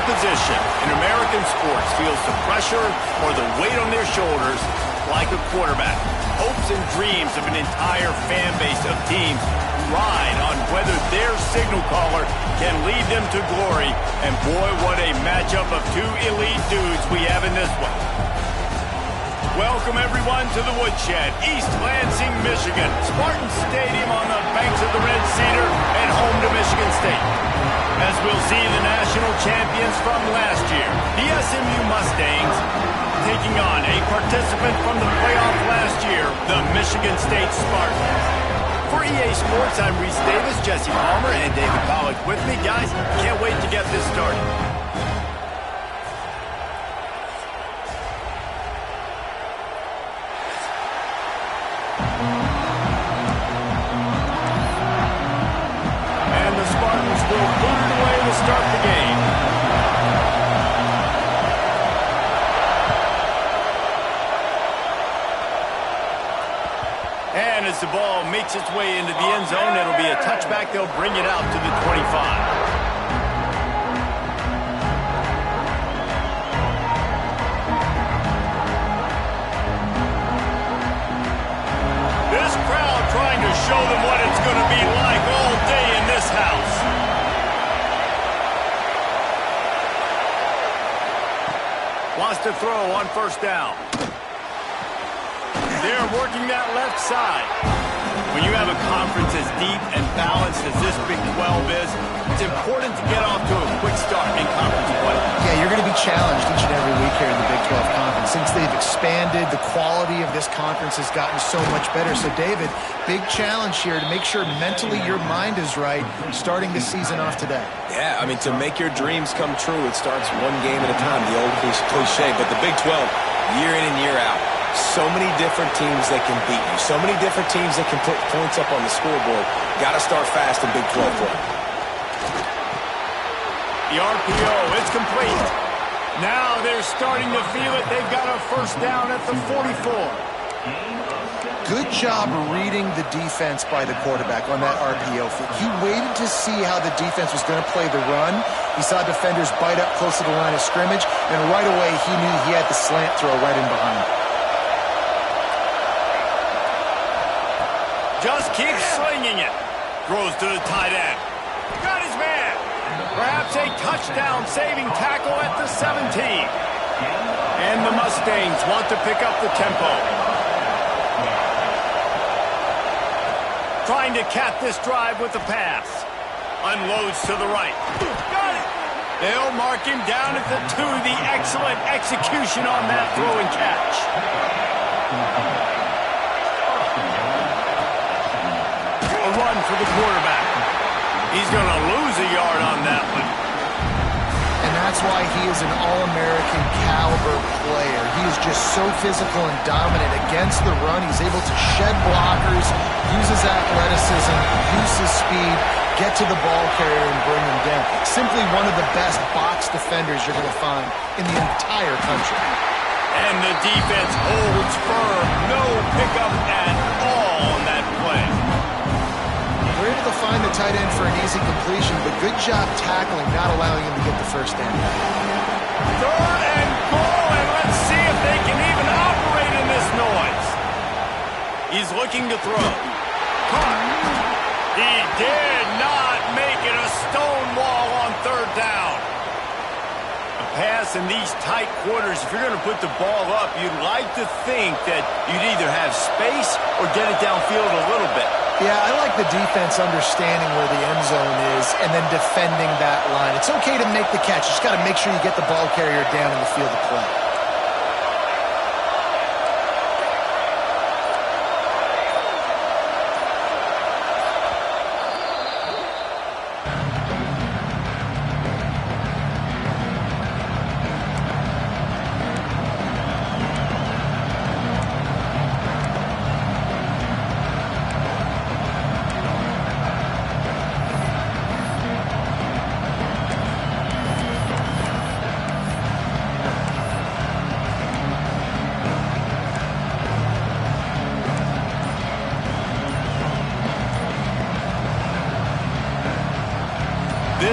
position in American sports feels the pressure or the weight on their shoulders like a quarterback. Hopes and dreams of an entire fan base of teams ride on whether their signal caller can lead them to glory. And boy, what a matchup of two elite dudes we have in this one. Welcome, everyone, to the Woodshed, East Lansing, Michigan. Spartan Stadium on the banks of the Red Cedar and home to Michigan State. As we'll see the national champions from last year, the SMU Mustangs, taking on a participant from the playoff last year, the Michigan State Spartans. For EA Sports, I'm Reese Davis, Jesse Palmer, and David Pollack with me. Guys, can't wait to get this started. And the Spartans will put it away to start the game. And as the ball makes its way into the end zone, it'll be a touchback. They'll bring it out to the 25. This crowd trying to show them what it's going to be like all day in this house. Wants to throw on first down. They're working that left side. When you have a conference as deep and balanced as this Big 12 is, it's important to get off to a quick start in conference play. Yeah, you're going to be challenged each and every week here in the Big 12 Conference. Since they've expanded, the quality of this conference has gotten so much better. So, David, big challenge here to make sure mentally your mind is right starting this season off today. Yeah, I mean, to make your dreams come true, it starts one game at a time, the old cliche. But the Big 12, year in and year out, so many different teams that can beat you. So many different teams that can put points up on the scoreboard. Got to start fast in Big 12 play. The RPO, it's complete. Now they're starting to feel it. They've got a first down at the 44. Good job reading the defense by the quarterback on that RPO. He waited to see how the defense was going to play the run. He saw defenders bite up close to the line of scrimmage, and right away he knew he had the slant throw right in behind. Just keeps slinging it. Throws to the tight end. Got his man. Perhaps a touchdown-saving tackle at the 17. And the Mustangs want to pick up the tempo. Trying to cap this drive with the pass. Unloads to the right. Got it. They'll mark him down at the 2. The excellent execution on that throw and catch. Run for the quarterback. He's going to lose a yard on that one. And that's why he is an All-American caliber player. He is just so physical and dominant against the run. He's able to shed blockers, use his athleticism, use his speed, get to the ball carrier and bring him down. Simply one of the best box defenders you're going to find in the entire country. And the defense holds firm. No pickup at all on that play. We're able to find the tight end for an easy completion, but good job tackling, not allowing him to get the first down. Third and goal, and let's see if they can even operate in this noise. He's looking to throw. Caught. He did not make it. A stone wall on third down. A pass in these tight quarters, if you're going to put the ball up, you'd like to think that you'd either have space or get it downfield a little bit. Yeah, I like the defense understanding where the end zone is and then defending that line. It's okay to make the catch. You just got to make sure you get the ball carrier down in the field of play.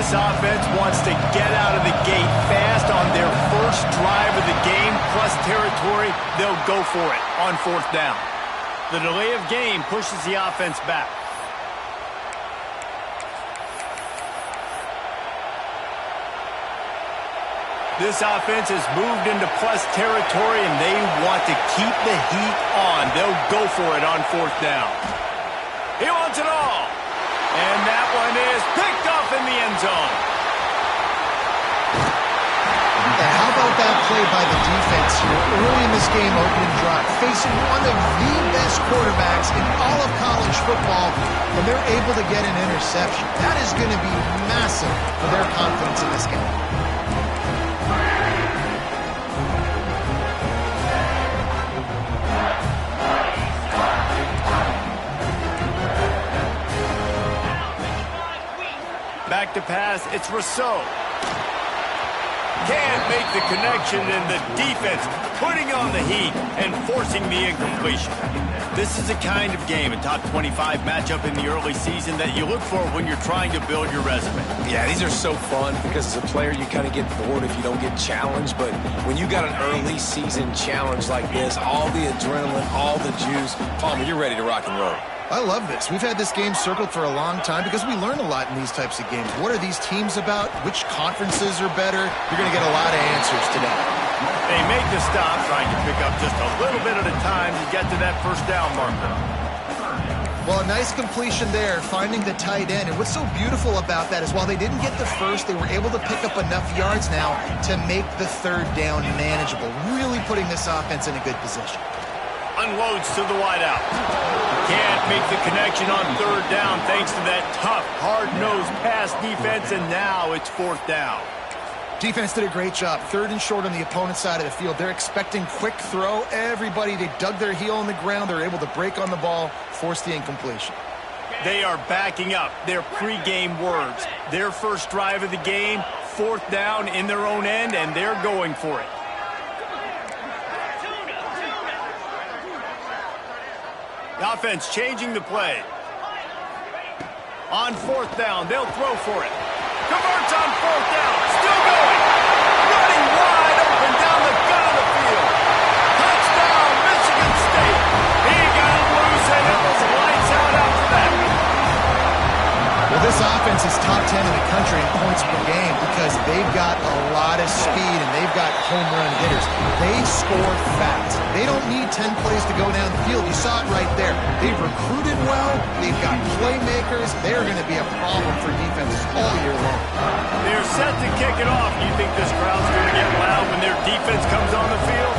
This offense wants to get out of the gate fast on their first drive of the game, plus territory. They'll go for it on fourth down. The delay of game pushes the offense back. This offense has moved into plus territory, and they want to keep the heat on. They'll go for it on fourth down. He wants it all. And that one is picked off in the end zone. And how about that play by the defense here early in this game, opening drive, facing one of the best quarterbacks in all of college football, and they're able to get an interception. That is going to be massive for their confidence in this game. Back to pass, it's Rousseau. Can't make the connection, and the defense putting on the heat and forcing the incompletion. This is the kind of game, a top 25 matchup in the early season, that you look for when you're trying to build your resume. Yeah, these are so fun because as a player you kind of get bored if you don't get challenged, but when you got an early season challenge like this, all the adrenaline, all the juice, Palmer, you're ready to rock and roll. I love this. We've had this game circled for a long time because we learn a lot in these types of games. What are these teams about? Which conferences are better? You're going to get a lot of answers today. They make the stop, trying to pick up just a little bit at a time to get to that first down marker. Well, a nice completion there, finding the tight end. And what's so beautiful about that is while they didn't get the first, they were able to pick up enough yards now to make the third down manageable, really putting this offense in a good position. Unloads to the wideout. Can't make the connection on third down thanks to that tough, hard-nosed pass defense, and now it's fourth down. Defense did a great job. Third and short on the opponent's side of the field. They're expecting quick throw. Everybody, they dug their heel on the ground. They're able to break on the ball, force the incompletion. They are backing up their pregame words. Their first drive of the game, fourth down in their own end, and they're going for it. The offense changing the play. On fourth down, they'll throw for it. Converts on fourth down, still going. Running wide open down the gut of the field. Touchdown, Michigan State. He got loose, and it was lights out after that. Well, this offense is top 10 in the country in points per game because they've got a lot of speed and they've got home run hitters. They score fast. They don't need 10 plays to go down the field. You saw it right there. They've recruited well. They've got playmakers. They're going to be a problem for defenses all year long. They're set to kick it off. You think this crowd's going to get loud when their defense comes on the field?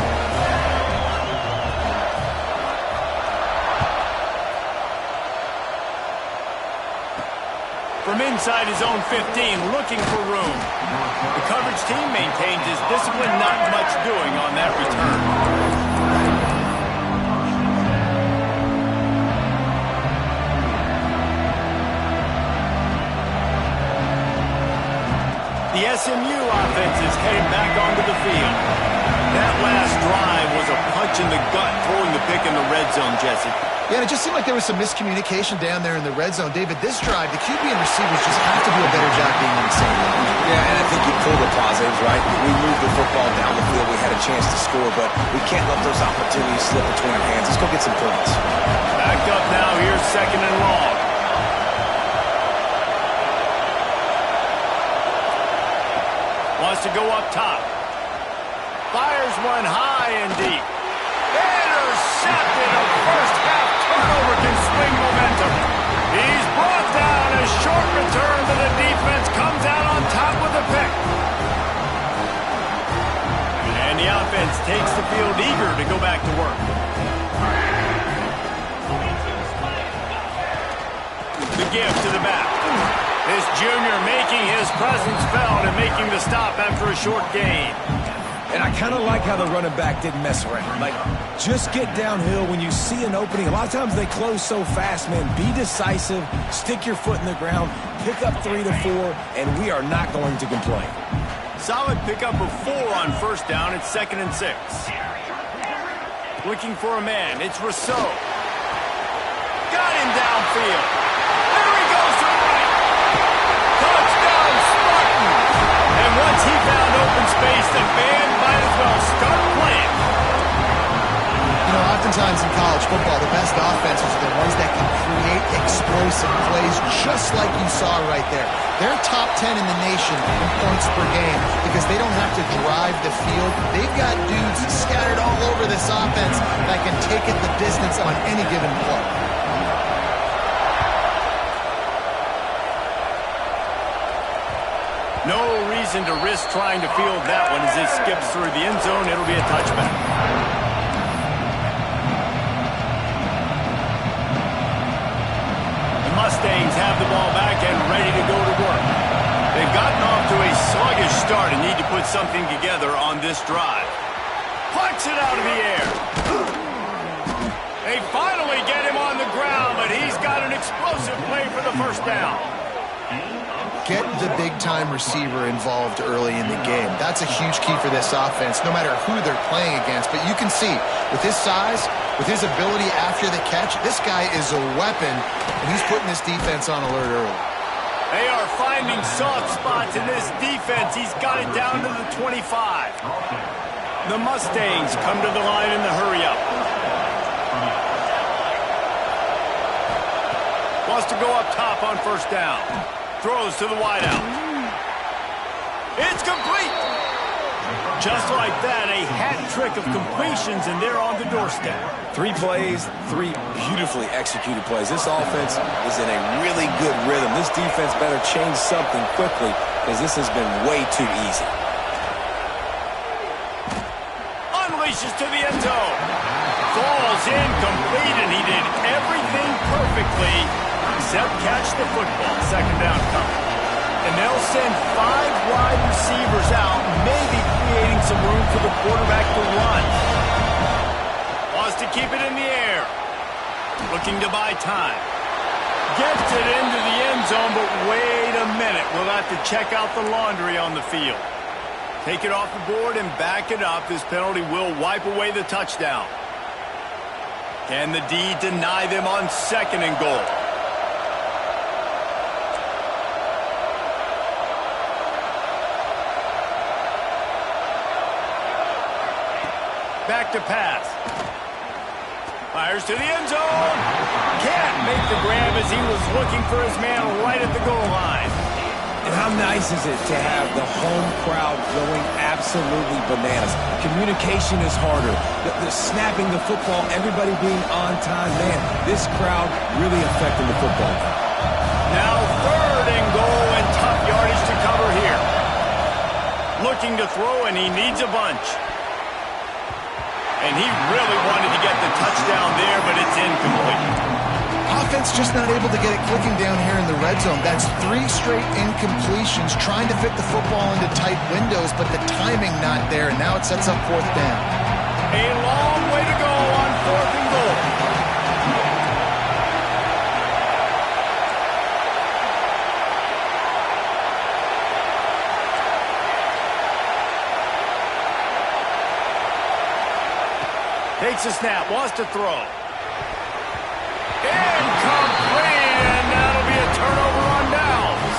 From inside his own 15, looking for room. The coverage team maintains his discipline, not much doing on that return. The SMU offense is headed back onto the field. That last drive was a punch in the gut, throwing the pick in the red zone, Jesse. Yeah, and it just seemed like there was some miscommunication down there in the red zone. David, this drive, the QB and receivers just have to do a better job being on the same line. Yeah, and I think you pull the positives, right? We moved the football down the field. We had a chance to score, but we can't let those opportunities slip between our hands. Let's go get some points. Backed up now. Here's second and long. Wants to go up top. Fires one high and deep. Intercepted. A first half turnover can swing momentum. He's brought down. A short return to the defense comes out on top with a pick. And the offense takes the field eager to go back to work. The give to the back. This junior making his presence felt and making the stop after a short gain. And I kind of like how the running back didn't mess around. Like, just get downhill when you see an opening. A lot of times they close so fast, man. Be decisive, stick your foot in the ground, pick up 3 to 4, and we are not going to complain. Solid pickup of 4 on first down. It's 2nd and 6. Looking for a man. It's Rousseau. Got him downfield. There he goes to the right. Touchdown, once he found open space, the band might as well start playing. You know, oftentimes in college football, the best offenses are the ones that can create explosive plays just like you saw right there. They're top 10 in the nation in points per game because they don't have to drive the field. They've got dudes scattered all over this offense that can take it the distance on any given play. No reason to risk trying to field that one as it skips through the end zone. It'll be a touchback. The Mustangs have the ball back and ready to go to work. They've gotten off to a sluggish start and need to put something together on this drive. Punts it out of the air. They finally get him on the ground, but he's got an explosive play for the first down. Get the big-time receiver involved early in the game. That's a huge key for this offense, no matter who they're playing against. But you can see, with his size, with his ability after the catch, this guy is a weapon, and he's putting this defense on alert early. They are finding soft spots in this defense. He's got it down to the 25. The Mustangs come to the line in the hurry-up. Wants to go up top on first down. Throws to the wideout. It's complete. Just like that, a hat trick of completions, and they're on the doorstep. 3 plays, 3 beautifully executed plays. This offense is in a really good rhythm. This defense better change something quickly because this has been way too easy. Unleashes to the end zone. Falls incomplete, and he did everything perfectly except catch the football. Second down coming. And they'll send 5 wide receivers out, maybe creating some room for the quarterback to run. Wants to keep it in the air. Looking to buy time. Gets it into the end zone, but wait a minute. We'll have to check out the laundry on the field. Take it off the board and back it up. This penalty will wipe away the touchdown. Can the D deny them on second and goal? Back to pass. Fires to the end zone. Can't make the grab as he was looking for his man right at the goal line. And how nice is it to have the home crowd going absolutely bananas? Communication is harder. The snapping the football, everybody being on time. Man, this crowd really affecting the football. Now third and goal and tough yardage to cover here. Looking to throw, and he needs a bunch. And he really wanted to get the touchdown there, but it's incomplete. Offense just not able to get it clicking down here in the red zone. That's 3 straight incompletions, trying to fit the football into tight windows, but the timing not there, and now it sets up fourth down. A long way to go on fourth and goal. Takes a snap, wants to throw. Incomplete, and that'll be a turnover on downs.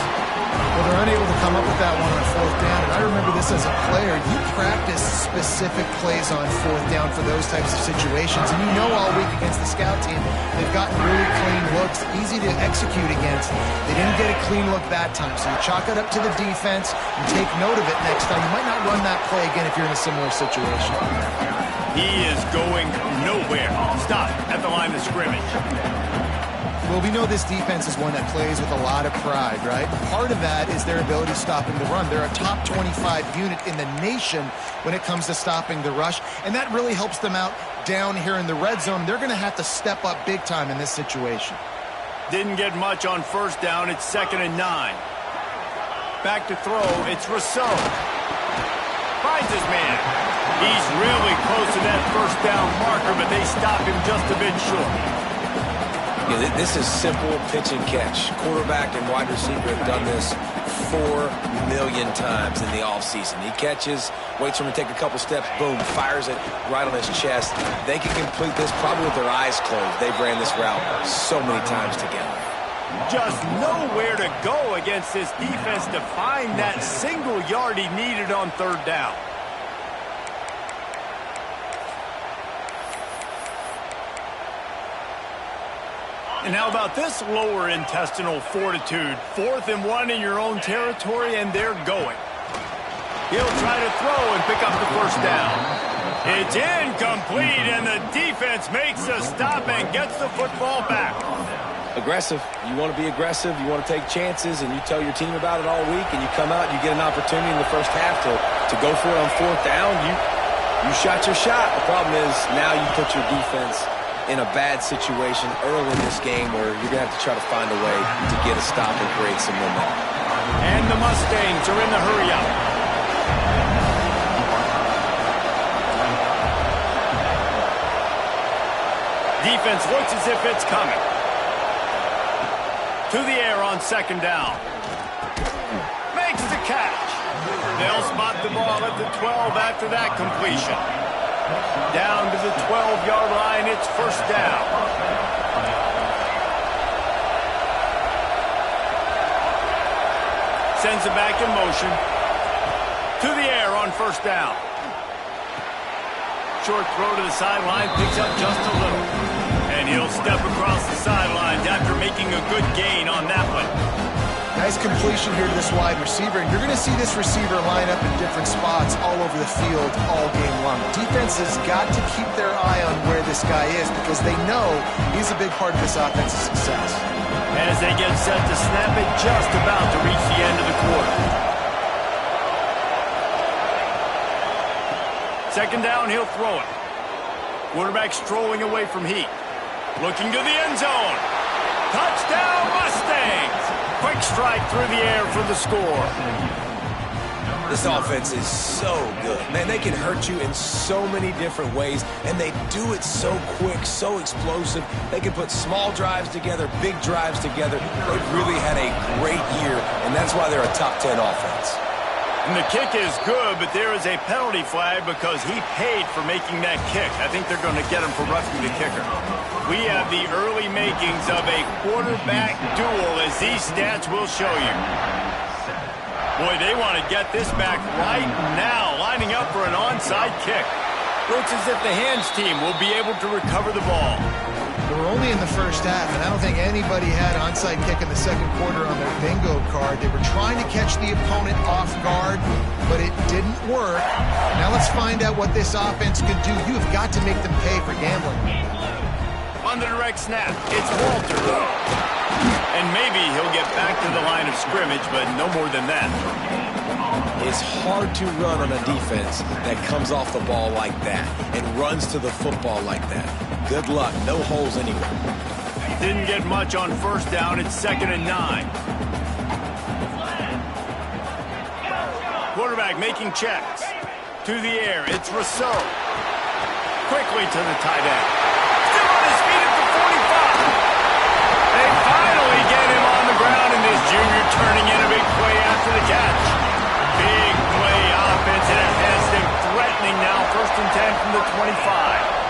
Well, they're unable to come up with that one on fourth down, and I remember this as a player. You practice specific plays on fourth down for those types of situations, and you know all week against the scout team, they've gotten really clean looks, easy to execute against. They didn't get a clean look that time, so you chalk it up to the defense and take note of it next time. You might not run that play again if you're in a similar situation. He is going nowhere. Stop at the line of scrimmage. Well, we know this defense is one that plays with a lot of pride, right? Part of that is their ability to stop the run. They're a top 25 unit in the nation when it comes to stopping the rush, and that really helps them out down here in the red zone. They're going to have to step up big time in this situation. Didn't get much on first down. It's 2nd and 9. Back to throw. It's Rousseau. Finds his man. He's really close to that first down marker, but they stop him just a bit short. Yeah, this is simple pitch and catch. Quarterback and wide receiver have done this 4 million times in the offseason. He catches, waits for him to take a couple steps, boom, fires it right on his chest. They can complete this probably with their eyes closed. They've ran this route so many times together. Just nowhere to go against this defense to find that single yard he needed on third down. And how about this lower intestinal fortitude? 4th and 1 in your own territory, and they're going. He'll try to throw and pick up the first down. It's incomplete, and the defense makes a stop and gets the football back. Aggressive. You want to be aggressive. You want to take chances, and you tell your team about it all week, and you come out and you get an opportunity in the first half to go for it on 4th down. You shot your shot. The problem is now you put your defense in a bad situation early in this game where you're going to have to try to find a way to get a stop and create some momentum. And the Mustangs are in the hurry-up. Defense looks as if it's coming. To the air on 2nd down. Makes the catch. They'll spot the ball at the 12 after that completion. Down to the 12-yard line, it's first down. Sends it back in motion. To the air on 1st down. Short throw to the sideline, picks up just a little. And he'll step across the sidelines after making a good gain on that one. Nice completion here to this wide receiver, and you're going to see this receiver line up in different spots all over the field all game long. Defense has got to keep their eye on where this guy is because they know he's a big part of this offense's success. As they get set to snap it, just about to reach the end of the quarter. 2nd down, he'll throw it. Quarterback strolling away from heat. Looking to the end zone. Touchdown, Mustangs! Quick strike through the air for the score. This offense is so good. Man, they can hurt you in so many different ways, and they do it so quick, so explosive. They can put small drives together, big drives together. They've really had a great year, and that's why they're a top 10 offense. And the kick is good, but there is a penalty flag because he paid for making that kick. I think they're going to get him for roughing the kicker. We have the early makings of a quarterback duel, as these stats will show you. Boy, they want to get this back right now, lining up for an onside kick. Looks as if the hands team will be able to recover the ball. We're only in the first half, and I don't think anybody had onside kick in the 2nd quarter on their bingo card. They were trying to catch the opponent off guard, but it didn't work. Now let's find out what this offense can do. You have got to make them pay for gambling. On the direct snap, it's Walter. And maybe he'll get back to the line of scrimmage, but no more than that. It's hard to run on a defense that comes off the ball like that and runs to the football like that. Good luck. No holes anywhere. Didn't get much on 1st down. It's 2nd and 9. Quarterback making checks. To the air, it's Rousseau. Quickly to the tight end. Still on his feet at the 45. They finally get him on the ground, and this junior turning in a big play after the catch. Big play offense, and it has them threatening now. 1st and 10 from the 25.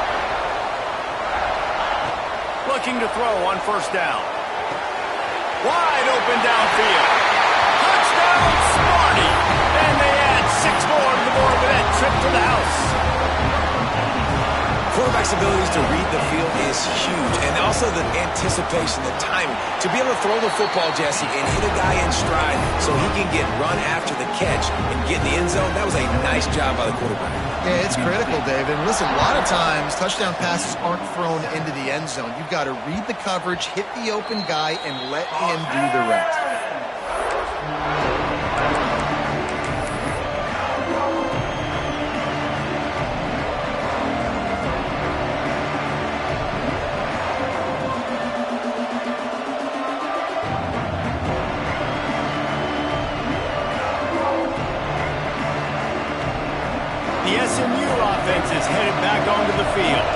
Looking to throw on 1st down. Wide open downfield. Touchdown, Smarty! And they add 6 more to the board with that trip to the house. Quarterback's abilities to read the field is huge, and also the anticipation, the timing. To be able to throw the football, Jesse, and hit a guy in stride so he can get run after the catch and get in the end zone, that was a nice job by the quarterback. Yeah, it's critical, David. And listen, a lot of times touchdown passes aren't thrown into the end zone. You've got to read the coverage, hit the open guy, and let him do the rest. The SMU offense is headed back onto the field.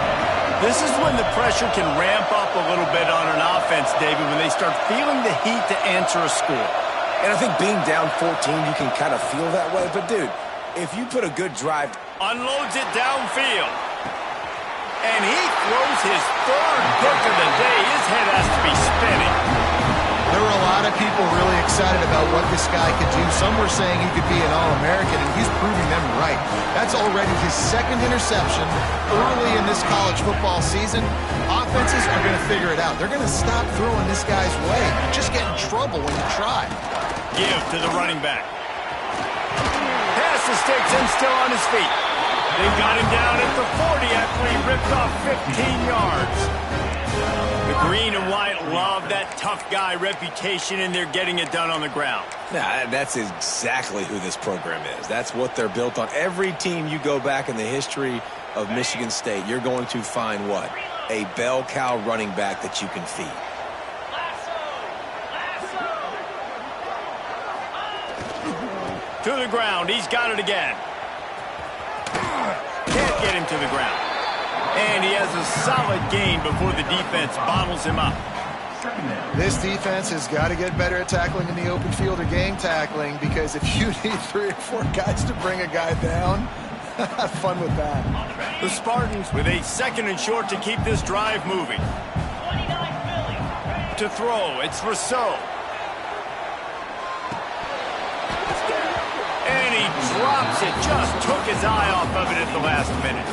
This is when the pressure can ramp up a little bit on an offense, David, when they start feeling the heat to answer a score. And I think being down 14, you can kind of feel that way. But, dude, if you put a good drive... Unloads it downfield. And he throws his 3rd pick of the day. His head has to be spinning. lot of people really excited about what this guy could do. Some were saying he could be an All-American, and he's proving them right. That's already his second interception early in this college football season. Offenses are going to figure it out. They're going to stop throwing this guy's way. You just get in trouble when you try. Give to the running back. Pass to Sticks and still on his feet. They've got him down at the 40 after he ripped off 15 yards. The green and white love that tough guy reputation, and they're getting it done on the ground. Yeah, that's exactly who this program is. That's what they're built on. Every team you go back in the history of Michigan State, you're going to find what? A bell cow running back that you can feed. To the ground. He's got it again. Can't get him to the ground. And he has a solid gain before the defense bottles him up. This defense has got to get better at tackling in the open field or gang tackling, because if you need 3 or 4 guys to bring a guy down, have fun with that. The Spartans with a 2nd and short to keep this drive moving. To throw, it's Rousseau. And he drops it. Just took his eye off of it at the last minute.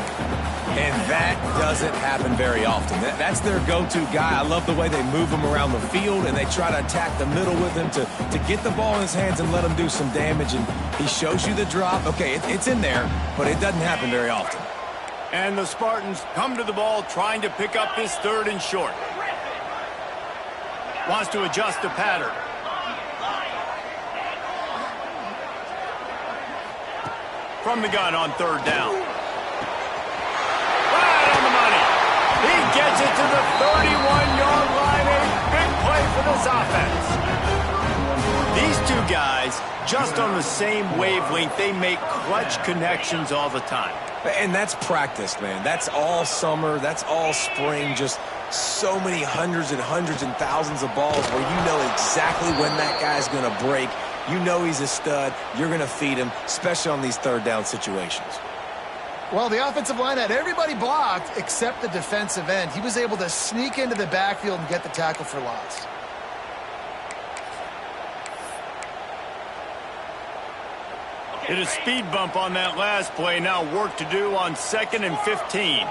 And that doesn't happen very often. That's their go-to guy. I love the way they move him around the field, and they try to attack the middle with him to get the ball in his hands and let him do some damage. And he shows you the drop. Okay, it's in there, but it doesn't happen very often. And the Spartans come to the ball trying to pick up this 3rd and short. Wants to adjust the pattern. From the gun on 3rd down. Right on the money. He gets it to the 31-yard line. A big play for this offense. These two guys, just on the same wavelength, they make clutch connections all the time. And that's practice, man. That's all summer. That's all spring. Just so many hundreds and thousands of balls where you know exactly when that guy's going to break. You know he's a stud. You're going to feed him, especially on these 3rd down situations. Well, the offensive line had everybody blocked except the defensive end. He was able to sneak into the backfield and get the tackle for loss. Hit a speed bump on that last play. Now work to do on 2nd and 15.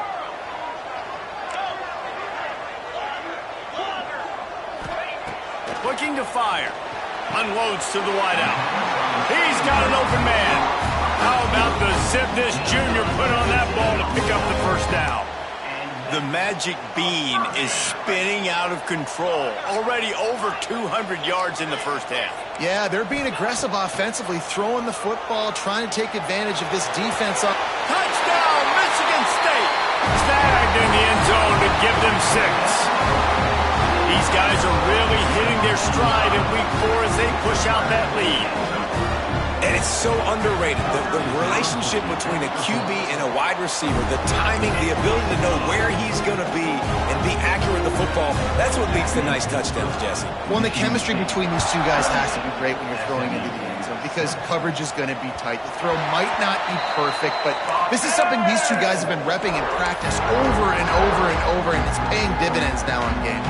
Looking to fire. Unloads to the wideout. He's got an open man. How about the zip this junior put on that ball to pick up the 1st down? The magic bean is spinning out of control. Already over 200 yards in the 1st half. Yeah, they're being aggressive offensively, throwing the football, trying to take advantage of this defense. Touchdown, Michigan State. Snagged in the end zone to give them 6. These guys are really hitting their stride in week 4 as they push out that lead. And it's so underrated. The relationship between a QB and a wide receiver, the timing, the ability to know where he's going to be and be accurate with the football, that's what leads to nice touchdowns, Jesse. Well, the chemistry between these two guys has to be great when you're throwing into the end zone, because coverage is going to be tight. The throw might not be perfect, but this is something these two guys have been repping in practice over and over and over, and it's paying dividends now in game.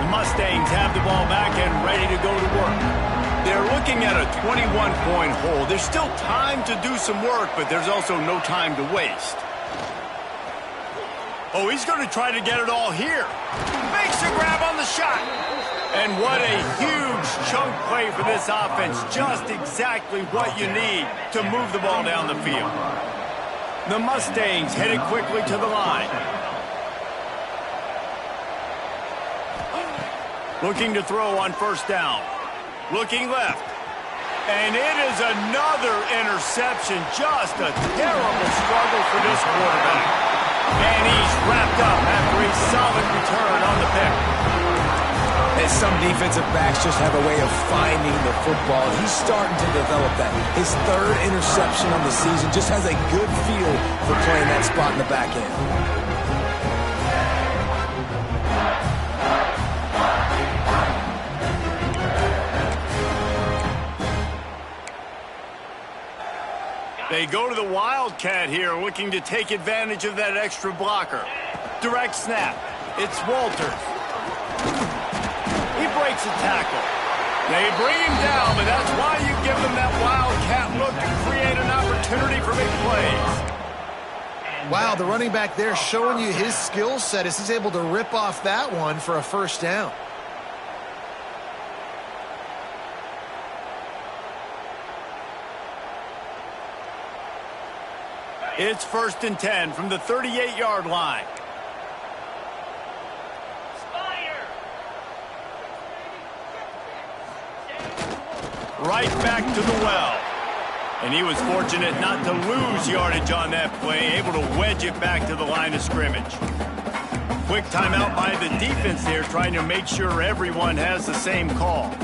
The Mustangs have the ball back and ready to go to work. They're looking at a 21-point hole. There's still time to do some work, but there's also no time to waste. Oh, he's going to try to get it all here. Makes a grab on the shot. And what a huge chunk play for this offense. Just exactly what you need to move the ball down the field. The Mustangs headed quickly to the line. Looking to throw on 1st down. Looking left. And it is another interception. Just a terrible struggle for this quarterback. And he's wrapped up after a solid return on the pick. And some defensive backs just have a way of finding the football. He's starting to develop that. His 3rd interception on the season, just has a good feel for playing that spot in the back end. They go to the Wildcat here, looking to take advantage of that extra blocker. Direct snap. It's Walters. He breaks a tackle. They bring him down, but that's why you give them that wildcat look to create an opportunity for big plays. Wow, the running back there showing you his skill set as he's able to rip off that one for a first down. It's 1st and 10 from the 38-yard line. Right back to the well. And he was fortunate not to lose yardage on that play, able to wedge it back to the line of scrimmage. Quick timeout by the defense there, trying to make sure everyone has the same call.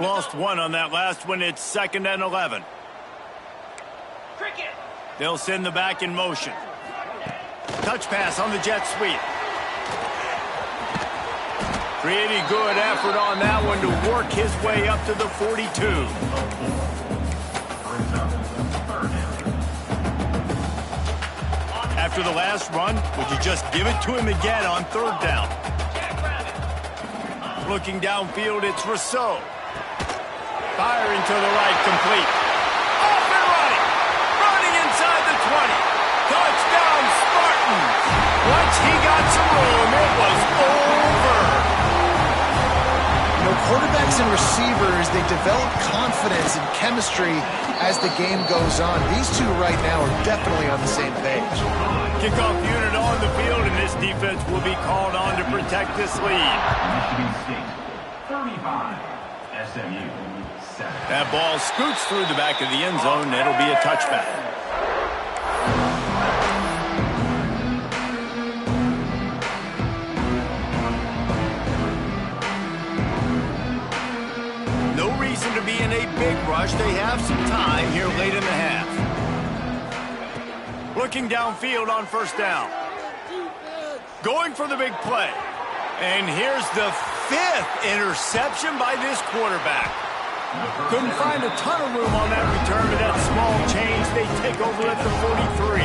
Lost one on that last one. It's 2nd and 11. They'll send the back in motion. Touch pass on the jet sweep. Pretty good effort on that one to work his way up to the 42. After the last run, would you just give it to him again on 3rd down? Looking downfield, it's Rousseau. Firing to the right, complete. Off and running. Running inside the 20. Touchdown, Spartans. Once he got some room, it was over. You know, quarterbacks and receivers, they develop confidence and chemistry as the game goes on. These two right now are definitely on the same page. Kickoff unit on the field, and this defense will be called on to protect this lead. Michigan State, 35, SMU. That ball scoots through the back of the end zone. It'll be a touchback. No reason to be in a big rush. They have some time here late in the half. Looking downfield on 1st down. Going for the big play. And here's the 5th interception by this quarterback. Couldn't find a ton of room on that return, but that small change, they take over at the 43.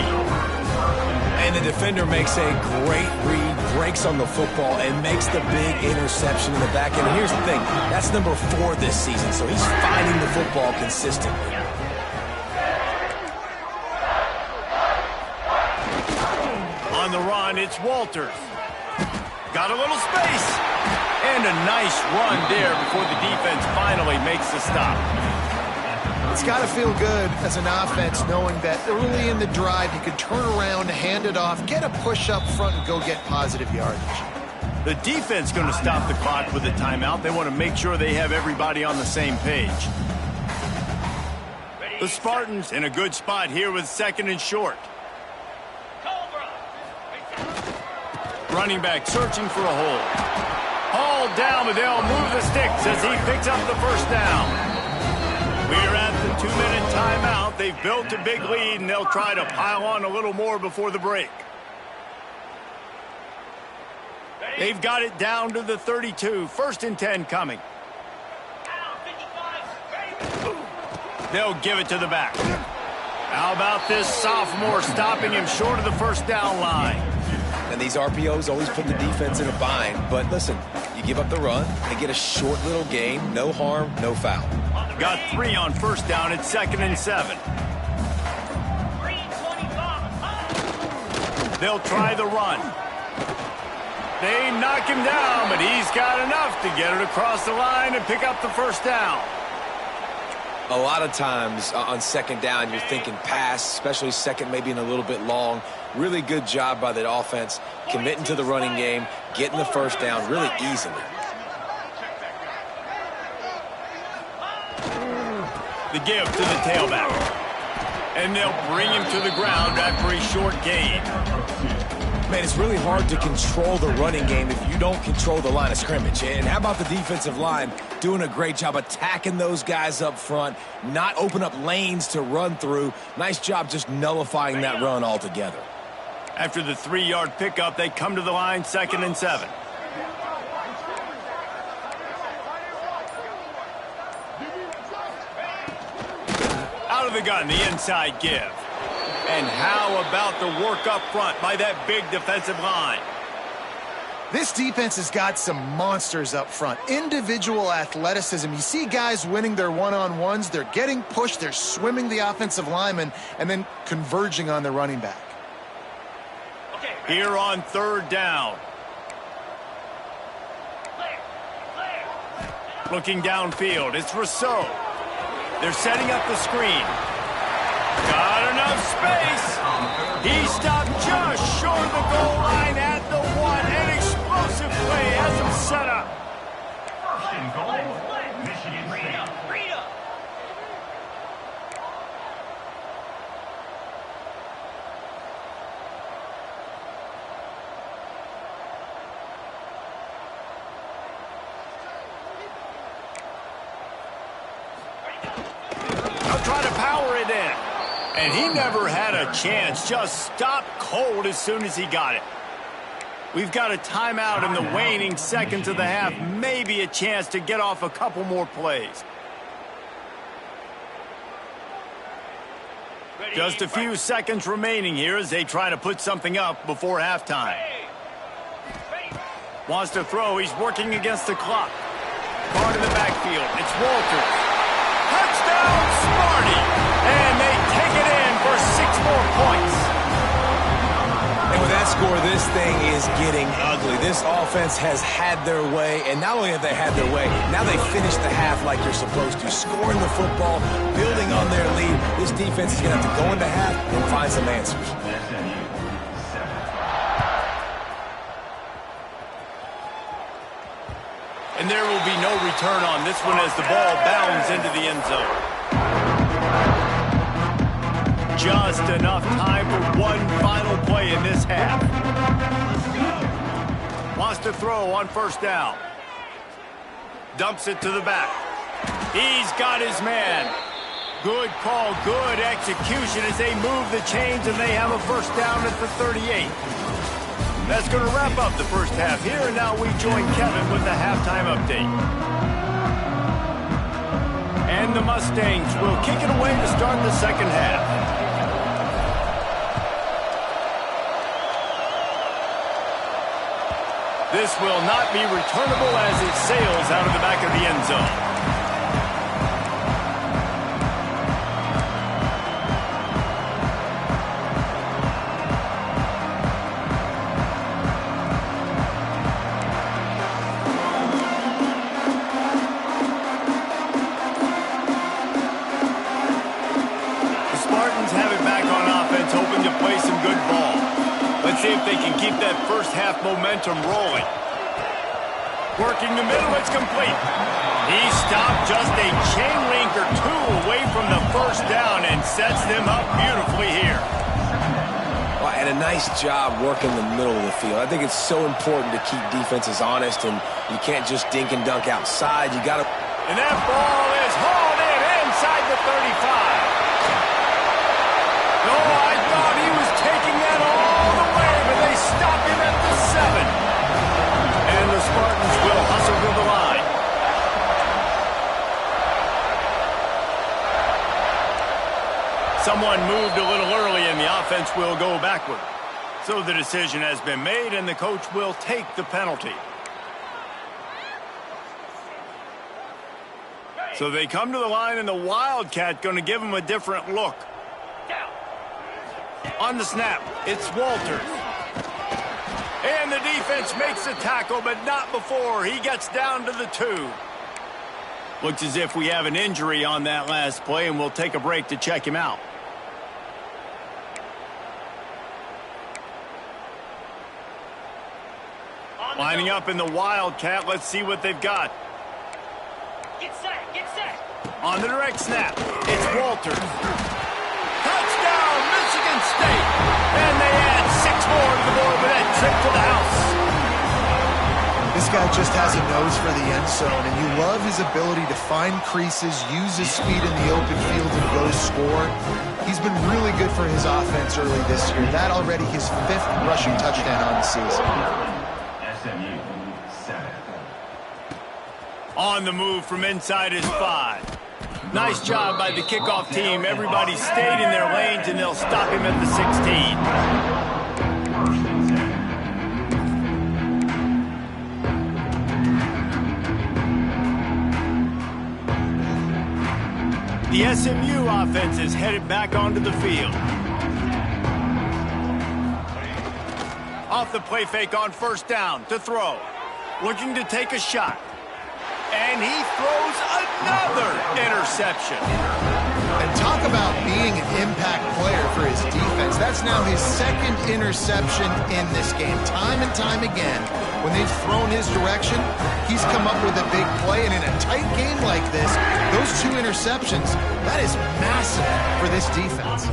And the defender makes a great read, breaks on the football, and makes the big interception in the back end. Here's the thing, that's number 4 this season, so he's finding the football consistently. On the run, it's Walters. Got a little space. And a nice run there before the defense finally makes the stop. It's got to feel good as an offense knowing that early in the drive you can turn around, hand it off, get a push up front, and go get positive yardage. The defense going to stop the clock with a timeout. They want to make sure they have everybody on the same page. The Spartans in a good spot here with 2nd and short. Running back searching for a hole. Hauled down, but they'll move the sticks as he picks up the 1st down. We're at the 2-minute timeout. They've built a big lead, and they'll try to pile on a little more before the break. They've got it down to the 32. 1st and 10 coming. They'll give it to the back. How about this sophomore stopping him short of the 1st down line? And these RPOs always put the defense in a bind. But listen, you give up the run, they get a short little gain, no harm, no foul. Got 3 on 1st down at 2nd and 7. They'll try the run. They knock him down, but he's got enough to get it across the line and pick up the 1st down. A lot of times on 2nd down, you're thinking pass, especially 2nd, maybe in a little bit long. Really good job by the offense, committing to the running game, getting the 1st down really easily. The give to the tailback. And they'll bring him to the ground after a short gain. Man, it's really hard to control the running game if you don't control the line of scrimmage. And how about the defensive line doing a great job attacking those guys up front, not open up lanes to run through. Nice job just nullifying that run altogether. After the 3-yard pickup, they come to the line 2nd and 7. the gun, the inside give. And how about the work up front by that big defensive line? This defense has got some monsters up front. Individual athleticism. You see guys winning their one-on-ones. They're getting pushed. They're swimming the offensive lineman and then converging on the running back. Here on third down. Looking downfield, it's Rousseau. They're setting up the screen. Got enough space. He stopped just short of the goal line at the 1. An explosive play has him set up. First and goal, Michigan State. They'll try to power it in. And he never had a chance. Just stopped cold as soon as he got it. We've got a timeout in the waning seconds of the half. Maybe a chance to get off a couple more plays. Just a few seconds remaining here as they try to put something up before halftime. Wants to throw. He's working against the clock. Guard in the backfield. It's Walters. Touchdown, Smarty! And they take it in for 6 more points. And with that score, this thing is getting ugly. This offense has had their way, and not only have they had their way, now they finish the half like you're supposed to, scoring the football, building on their lead. This defense is going to have to go into half and find some answers. SMU, 7. And there will be no return on this one as the ball bounds into the end zone. Just enough time for one final play in this half. Wants to throw on first down. Dumps it to the back. He's got his man. Good call, good execution as they move the chains and they have a first down at the 38. That's going to wrap up the first half here, and now we join Kevin with the halftime update. And the Mustangs will kick it away to start the second half. This will not be returnable as it sails out of the back of the end zone. The Spartans have it back on offense, hoping to play some good ball. Let's see if they can keep that first half momentum rolling. Working the middle, it's complete. He stopped just a chain link or 2 away from the first down and sets them up beautifully here. Well, and a nice job working the middle of the field. I think it's so important to keep defenses honest, and you can't just dink and dunk outside. You got to... And that ball is hauled in inside the 35. No, I thought he was taking that all the way, but they stopped him at the 7. And the Spartans will hustle to the line. Someone moved a little early and the offense will go backward. So the decision has been made and the coach will take the penalty. So they come to the line and the Wildcat going to give them a different look. On the snap, it's Walters. And the defense makes the tackle, but not before he gets down to the 2. Looks as if we have an injury on that last play, and we'll take a break to check him out. Lining up in the Wildcat, let's see what they've got. Get set, get set. On the direct snap, it's Walters. Touchdown, Michigan State! And they add 6 more to the board with that trip to the house. This guy just has a nose for the end zone, and you love his ability to find creases, use his speed in the open field, and go score. He's been really good for his offense early this year. That already his 5th rushing touchdown on the season. SMU, 7. On the move from inside his 5. Nice job by the kickoff team. Everybody stayed in their lanes, and they'll stop him at the 16. The SMU offense is headed back onto the field. Off the play fake on first down to throw. Looking to take a shot. And he throws another interception. And talk about being an impact player for his defense. That's now his second interception in this game. Time and time again, when they've thrown his direction, he's come up with a big play. And in a tight game like this, those 2 interceptions, that is massive for this defense.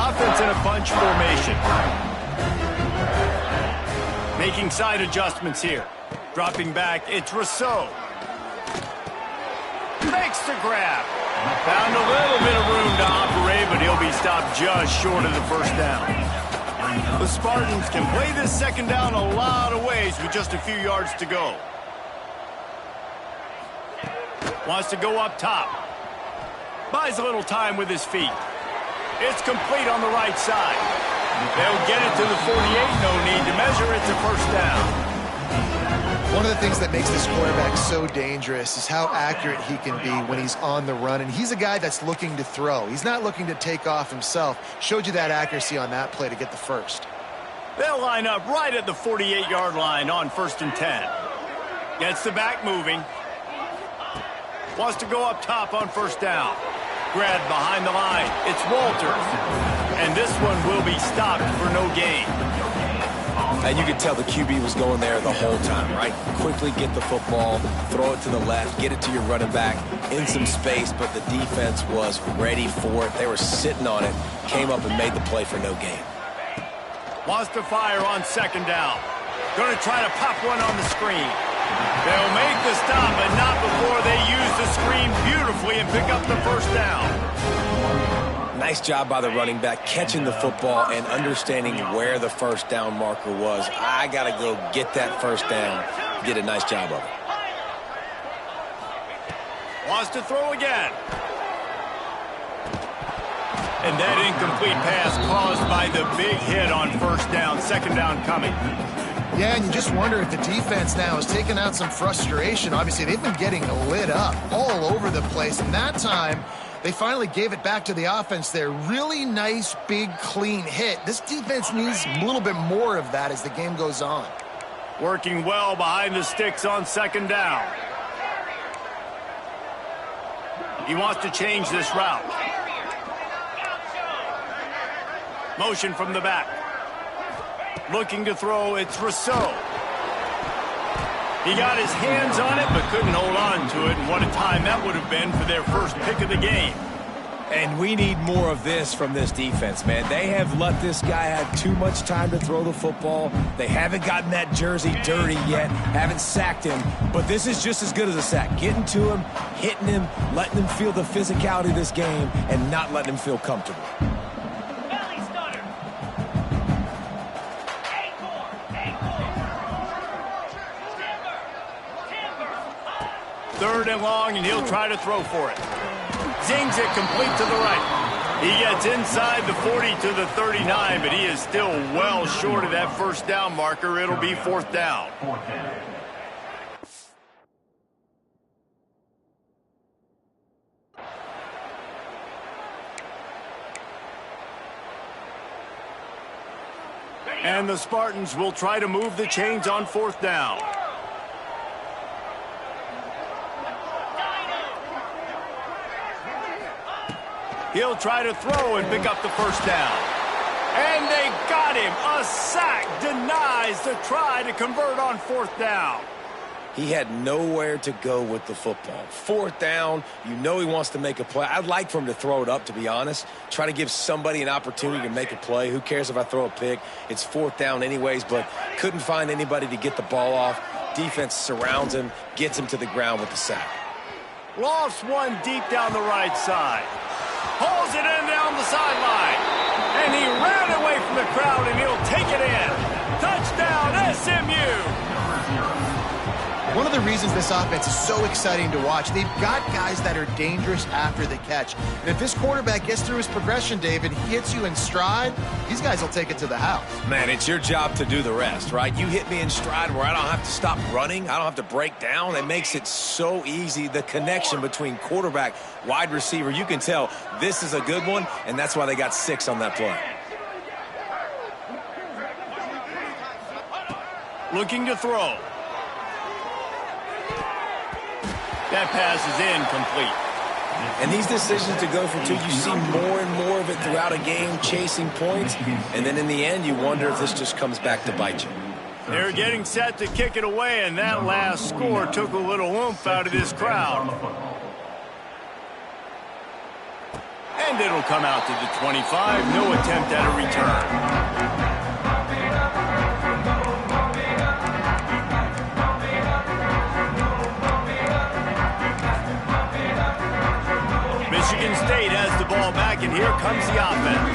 Offense in a bunch formation. Making side adjustments here. Dropping back, it's Rousseau. Makes the grab. Found a little bit of room to operate, but he'll be stopped just short of the first down. The Spartans can play this second down a lot of ways with just a few yards to go. Wants to go up top. Buys a little time with his feet. It's complete on the right side. They'll get it to the 48. No need to measure. It's a first down. One of the things that makes this quarterback so dangerous is how accurate he can be when he's on the run. And he's a guy that's looking to throw. He's not looking to take off himself. Showed you that accuracy on that play to get the first. They'll line up right at the 48-yard line on 1st and 10. Gets the back moving. Wants to go up top on first down. Grabbed behind the line. It's Walters. And this one will be stopped for no gain. And you could tell the QB was going there the whole time, right? Quickly get the football, throw it to the left, get it to your running back in some space, but the defense was ready for it. They were sitting on it, came up and made the play for no gain. Wants to fire on second down. Going to try to pop one on the screen. They'll make the stop, but not before they use the screen beautifully and pick up the first down. Nice job by the running back, catching the football and understanding where the first down marker was. I got to go get that first down. Did a nice job of it. Wants to throw again. And that incomplete pass caused by the big hit on first down. Second down coming. Yeah, and you just wonder if the defense now has taken out some frustration. Obviously, they've been getting lit up all over the place. And that time, they finally gave it back to the offense there. Really nice, big, clean hit. This defense needs a little bit more of that as the game goes on. Working well behind the sticks on second down. He wants to change this route. Motion from the back. Looking to throw, it's Rousseau. He got his hands on it, but couldn't hold on to it. And what a time that would have been for their first pick of the game. And we need more of this from this defense, man. They have let this guy have too much time to throw the football. They haven't gotten that jersey dirty yet, haven't sacked him. But this is just as good as a sack. Getting to him, hitting him, letting him feel the physicality of this game, and not letting him feel comfortable. Third and long, and he'll try to throw for it. Zings it complete to the right. He gets inside the 40 to the 39, but he is still well short of that first down marker. It'll be fourth down. And the Spartans will try to move the chains on fourth down. He'll try to throw and pick up the first down. And they got him. A sack denies the try to convert on fourth down. He had nowhere to go with the football. Fourth down, you know he wants to make a play. I'd like for him to throw it up, to be honest. Try to give somebody an opportunity to make a play. Who cares if I throw a pick? It's fourth down anyways, but couldn't find anybody to get the ball off. Defense surrounds him, gets him to the ground with the sack. Lofts one deep down the right side. Pulls it in down the sideline. And he ran away from the crowd, and he'll take it in. Touchdown, SMU! One of the reasons this offense is so exciting to watch, they've got guys that are dangerous after the catch. And if this quarterback gets through his progression, David, hits you in stride, these guys will take it to the house. Man, it's your job to do the rest, right? You hit me in stride where I don't have to stop running. I don't have to break down. It makes it so easy. The connection between quarterback, wide receiver, you can tell this is a good one, and that's why they got 6 on that play. Looking to throw. That pass is incomplete. And these decisions to go for 2, you see more and more of it throughout a game, chasing points. And then in the end, you wonder if this just comes back to bite you. They're getting set to kick it away, and that last score took a little oomph out of this crowd. And it'll come out to the 25. No attempt at a return. Michigan State has the ball back, and here comes the offense.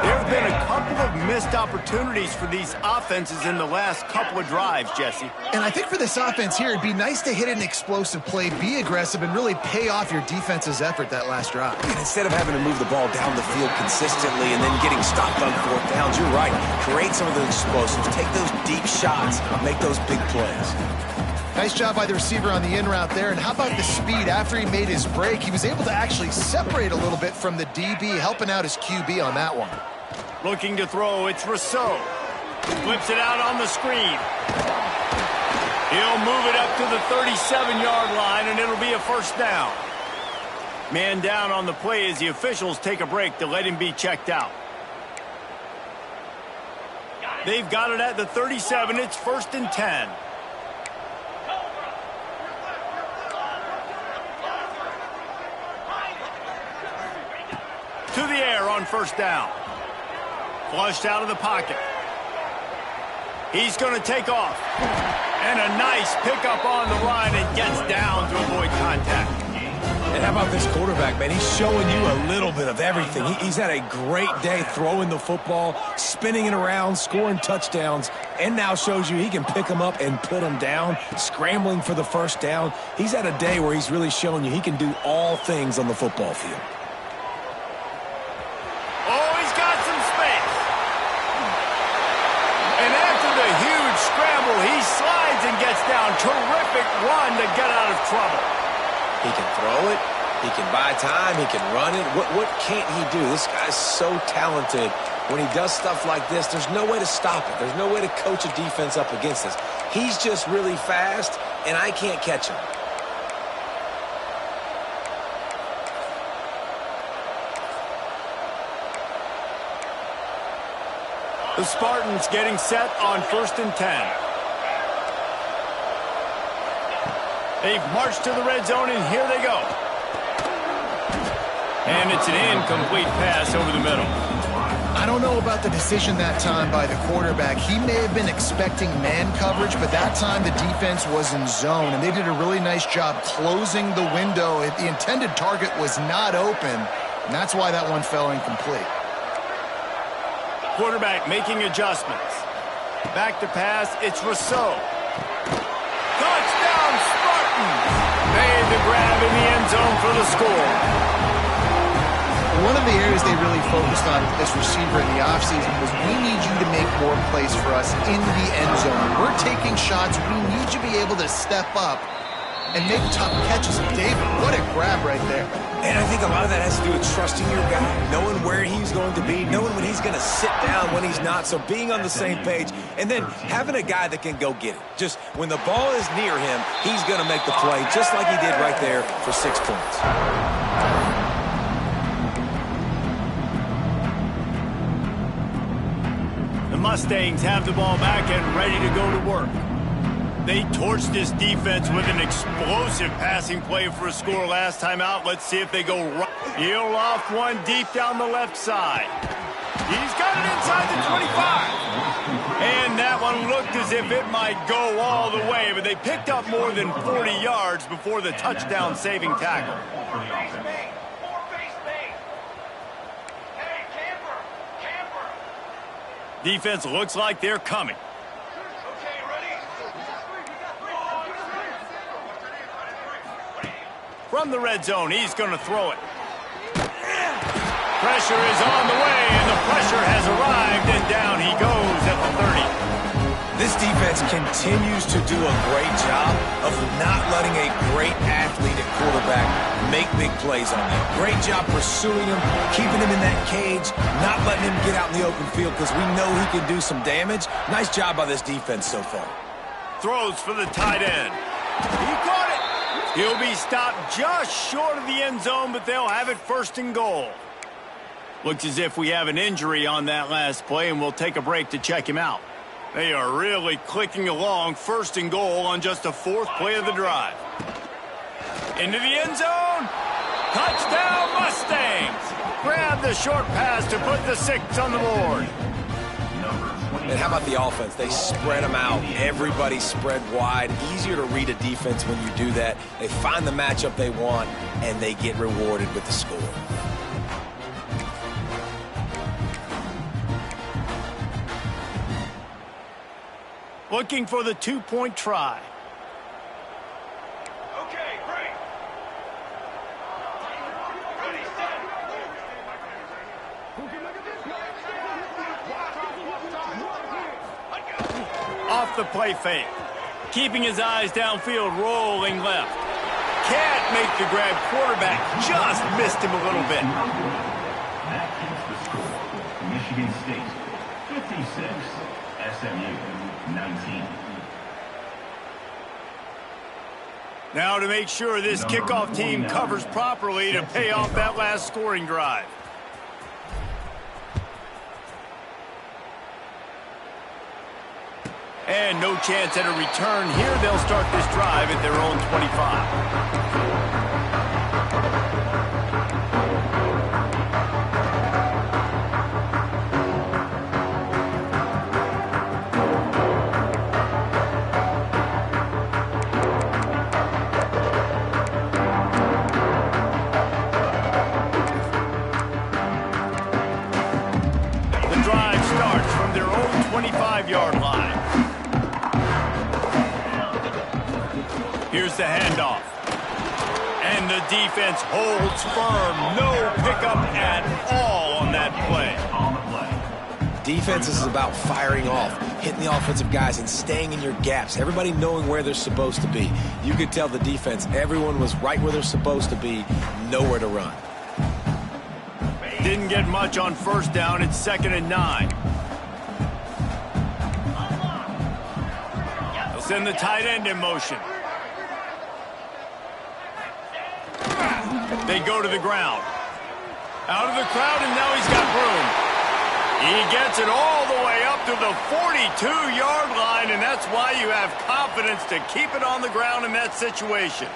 There have been a couple of missed opportunities for these offenses in the last couple of drives, Jesse. And I think for this offense here, it'd be nice to hit an explosive play, be aggressive, and really pay off your defense's effort that last drive. And instead of having to move the ball down the field consistently and then getting stopped on 4th downs, you're right. Create some of those explosives. Take those deep shots. Make those big plays. Nice job by the receiver on the in route there. And how about the speed after he made his break? He was able to actually separate a little bit from the DB, helping out his QB on that one. Looking to throw, it's Rousseau. Flips it out on the screen. He'll move it up to the 37-yard line, and it'll be a first down. Man down on the play as the officials take a break to let him be checked out. They've got it at the 37. It's 1st and 10. To the air on 1st down. Flushed out of the pocket. He's going to take off. And a nice pickup on the run and gets down to avoid contact. And how about this quarterback, man? He's showing you a little bit of everything. He's had a great day throwing the football, spinning it around, scoring touchdowns, and now shows you he can pick them up and put them down, scrambling for the first down. He's had a day where he's really showing you he can do all things on the football field. Oh, he's got some space. And after the huge scramble, he slides and gets down. Terrific run to get out of trouble. He can throw it. He can buy time. He can run it. What can't he do? This guy's so talented. When he does stuff like this, there's no way to stop it. There's no way to coach a defense up against this. He's just really fast, and I can't catch him. The Spartans getting set on 1st and 10. They've marched to the red zone, and here they go. And it's an incomplete pass over the middle. I don't know about the decision that time by the quarterback. He may have been expecting man coverage, but that time the defense was in zone, and they did a really nice job closing the window. The intended target was not open, and that's why that one fell incomplete. Quarterback making adjustments. Back to pass, it's Rousseau. Touchdown Spartans! Made the grab in the end zone for the score. One of the areas they really focused on with this receiver in the offseason was we need you to make more plays for us in the end zone. We're taking shots. We need you to be able to step up and make tough catches. David, what a grab right there. And I think a lot of that has to do with trusting your guy, knowing where he's going to be, knowing when he's going to sit down, when he's not, so being on the same page, and then having a guy that can go get it. Just when the ball is near him, he's going to make the play, just like he did right there for 6 points. The Mustangs have the ball back and ready to go to work. They torched this defense with an explosive passing play for a score last time out. Let's see if they go right. He'll loft one deep down the left side. He's got it inside the 25. And that one looked as if it might go all the way, but they picked up more than 40 yards before the touchdown-saving tackle. Defense looks like they're coming. From the red zone, he's going to throw it. Pressure is on the way, and the pressure has arrived, and down he goes at the 30. This defense continues to do a great job of not letting a great athlete at quarterback make big plays on them. Great job pursuing him, keeping him in that cage, not letting him get out in the open field because we know he can do some damage. Nice job by this defense so far. Throws for the tight end. He caught it. He'll be stopped just short of the end zone, but they'll have it first and goal. Looks as if we have an injury on that last play, and we'll take a break to check him out. They are really clicking along, first and goal on just the 4th play of the drive. Into the end zone. Touchdown, Mustangs. Grab the short pass to put the 6 on the board. And how about the offense? They spread them out. Everybody spread wide. Easier to read a defense when you do that. They find the matchup they want, and they get rewarded with the score. Looking for the 2-point try. Okay, break. Ready, set. Off the play fake. Keeping his eyes downfield, rolling left. Can't make the grab. Quarterback just missed him a little bit. That keeps the score. Michigan State, 56. SMU, 19. Now to make sure this kickoff team covers properly to pay off that last scoring drive. And no chance at a return here. They'll start this drive at their own 25. The drive starts from their own 25-yard line. Here's the handoff. And the defense holds firm. No pickup at all on that play. On the play. Defense is about firing off, hitting the offensive guys, and staying in your gaps. Everybody knowing where they're supposed to be. You could tell the defense, everyone was right where they're supposed to be, nowhere to run. Didn't get much on first down. It's 2nd and 9. They'll send the tight end in motion. They go to the ground. Out of the crowd, and now he's got room. He gets it all the way up to the 42-yard line, and that's why you have confidence to keep it on the ground in that situation.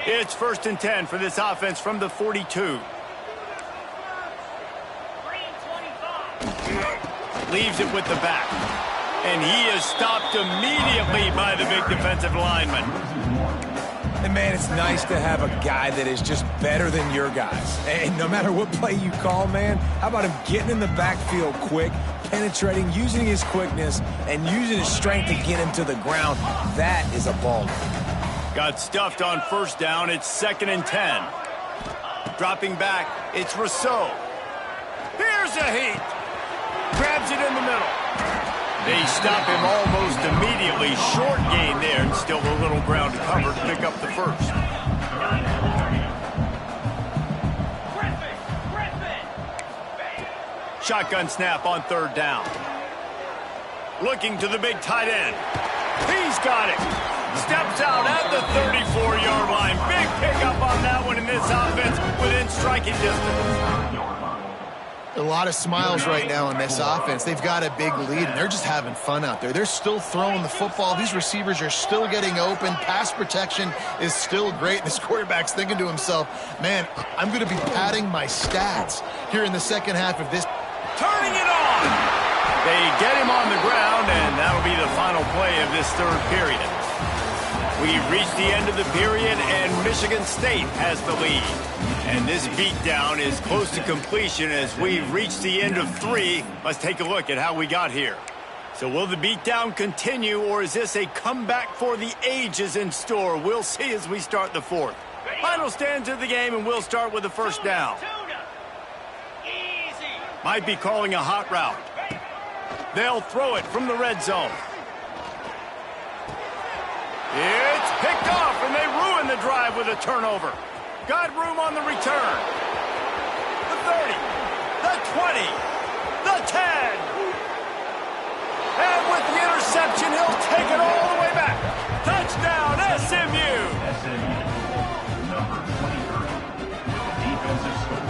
It's 1st and 10 for this offense from the 42. Leaves it with the back. And he is stopped immediately by the big defensive lineman. And, man, it's nice to have a guy that is just better than your guys. And no matter what play you call, man, how about him getting in the backfield quick, penetrating, using his quickness, and using his strength to get him to the ground. That is a ball. Got stuffed on first down. It's 2nd and 10. Dropping back, it's Rousseau. Here's a heat. Grabs it in the middle. They stop him almost immediately. Short gain there, and still a little ground to cover to pick up the first. Shotgun snap on 3rd down. Looking to the big tight end. He's got it. Steps out at the 34-yard line. Big pickup on that one in this offense within striking distance. A lot of smiles right now in this offense. They've got a big lead, and they're just having fun out there. They're still throwing the football. These receivers are still getting open. Pass protection is still great. And this quarterback's thinking to himself, man, I'm going to be padding my stats here in the second half of this. Turning it on. They get him on the ground, and that'll be the final play of this 3rd period. We've reached the end of the period, and Michigan State has the lead. And this beatdown is close to completion as we've reached the end of 3. Let's take a look at how we got here. So will the beatdown continue, or is this a comeback for the ages in store? We'll see as we start the fourth. Final stands of the game, and we'll start with the first down. Easy. Might be calling a hot route. They'll throw it from the red zone. It's picked off, and they ruin the drive with a turnover. Got room on the return. The 30, the 20, the 10. And with the interception, he'll take it all the way back. Touchdown, SMU. SMU, number 23. Defensive score.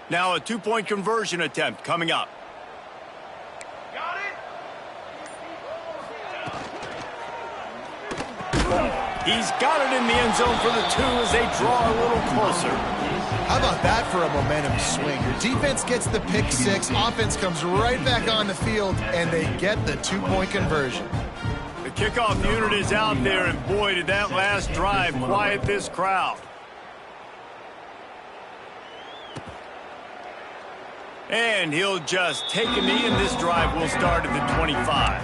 Now a two-point conversion attempt coming up. Got it. He's got it in the end zone for the 2 as they draw a little closer. How about that for a momentum swing? Your defense gets the pick 6, offense comes right back on the field, and they get the 2-point conversion. The kickoff unit is out there, and boy, did that last drive quiet this crowd. And he'll just take a knee, and this drive will start at the 25.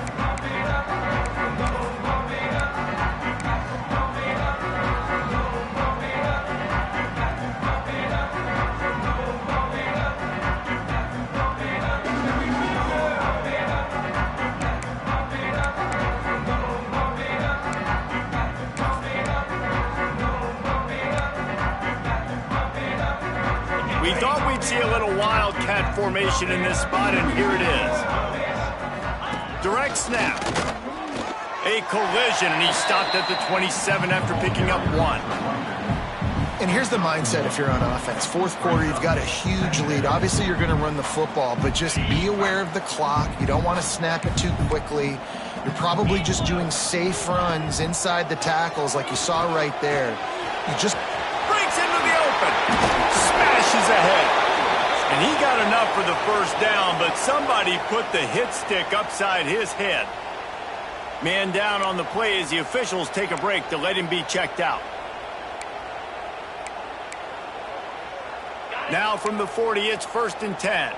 We thought we'd see a little wildcat formation in this spot, and here it is. Direct snap. A collision, and he stopped at the 27 after picking up 1. And here's the mindset if you're on offense. Fourth quarter, you've got a huge lead. Obviously, you're going to run the football, but just be aware of the clock. You don't want to snap it too quickly. You're probably just doing safe runs inside the tackles like you saw right there. You just Breaks into the open. Smashes ahead. And he got enough for the first down, but somebody put the hit stick upside his head. Man down on the play as the officials take a break to let him be checked out. Now from the 40, it's 1st and 10.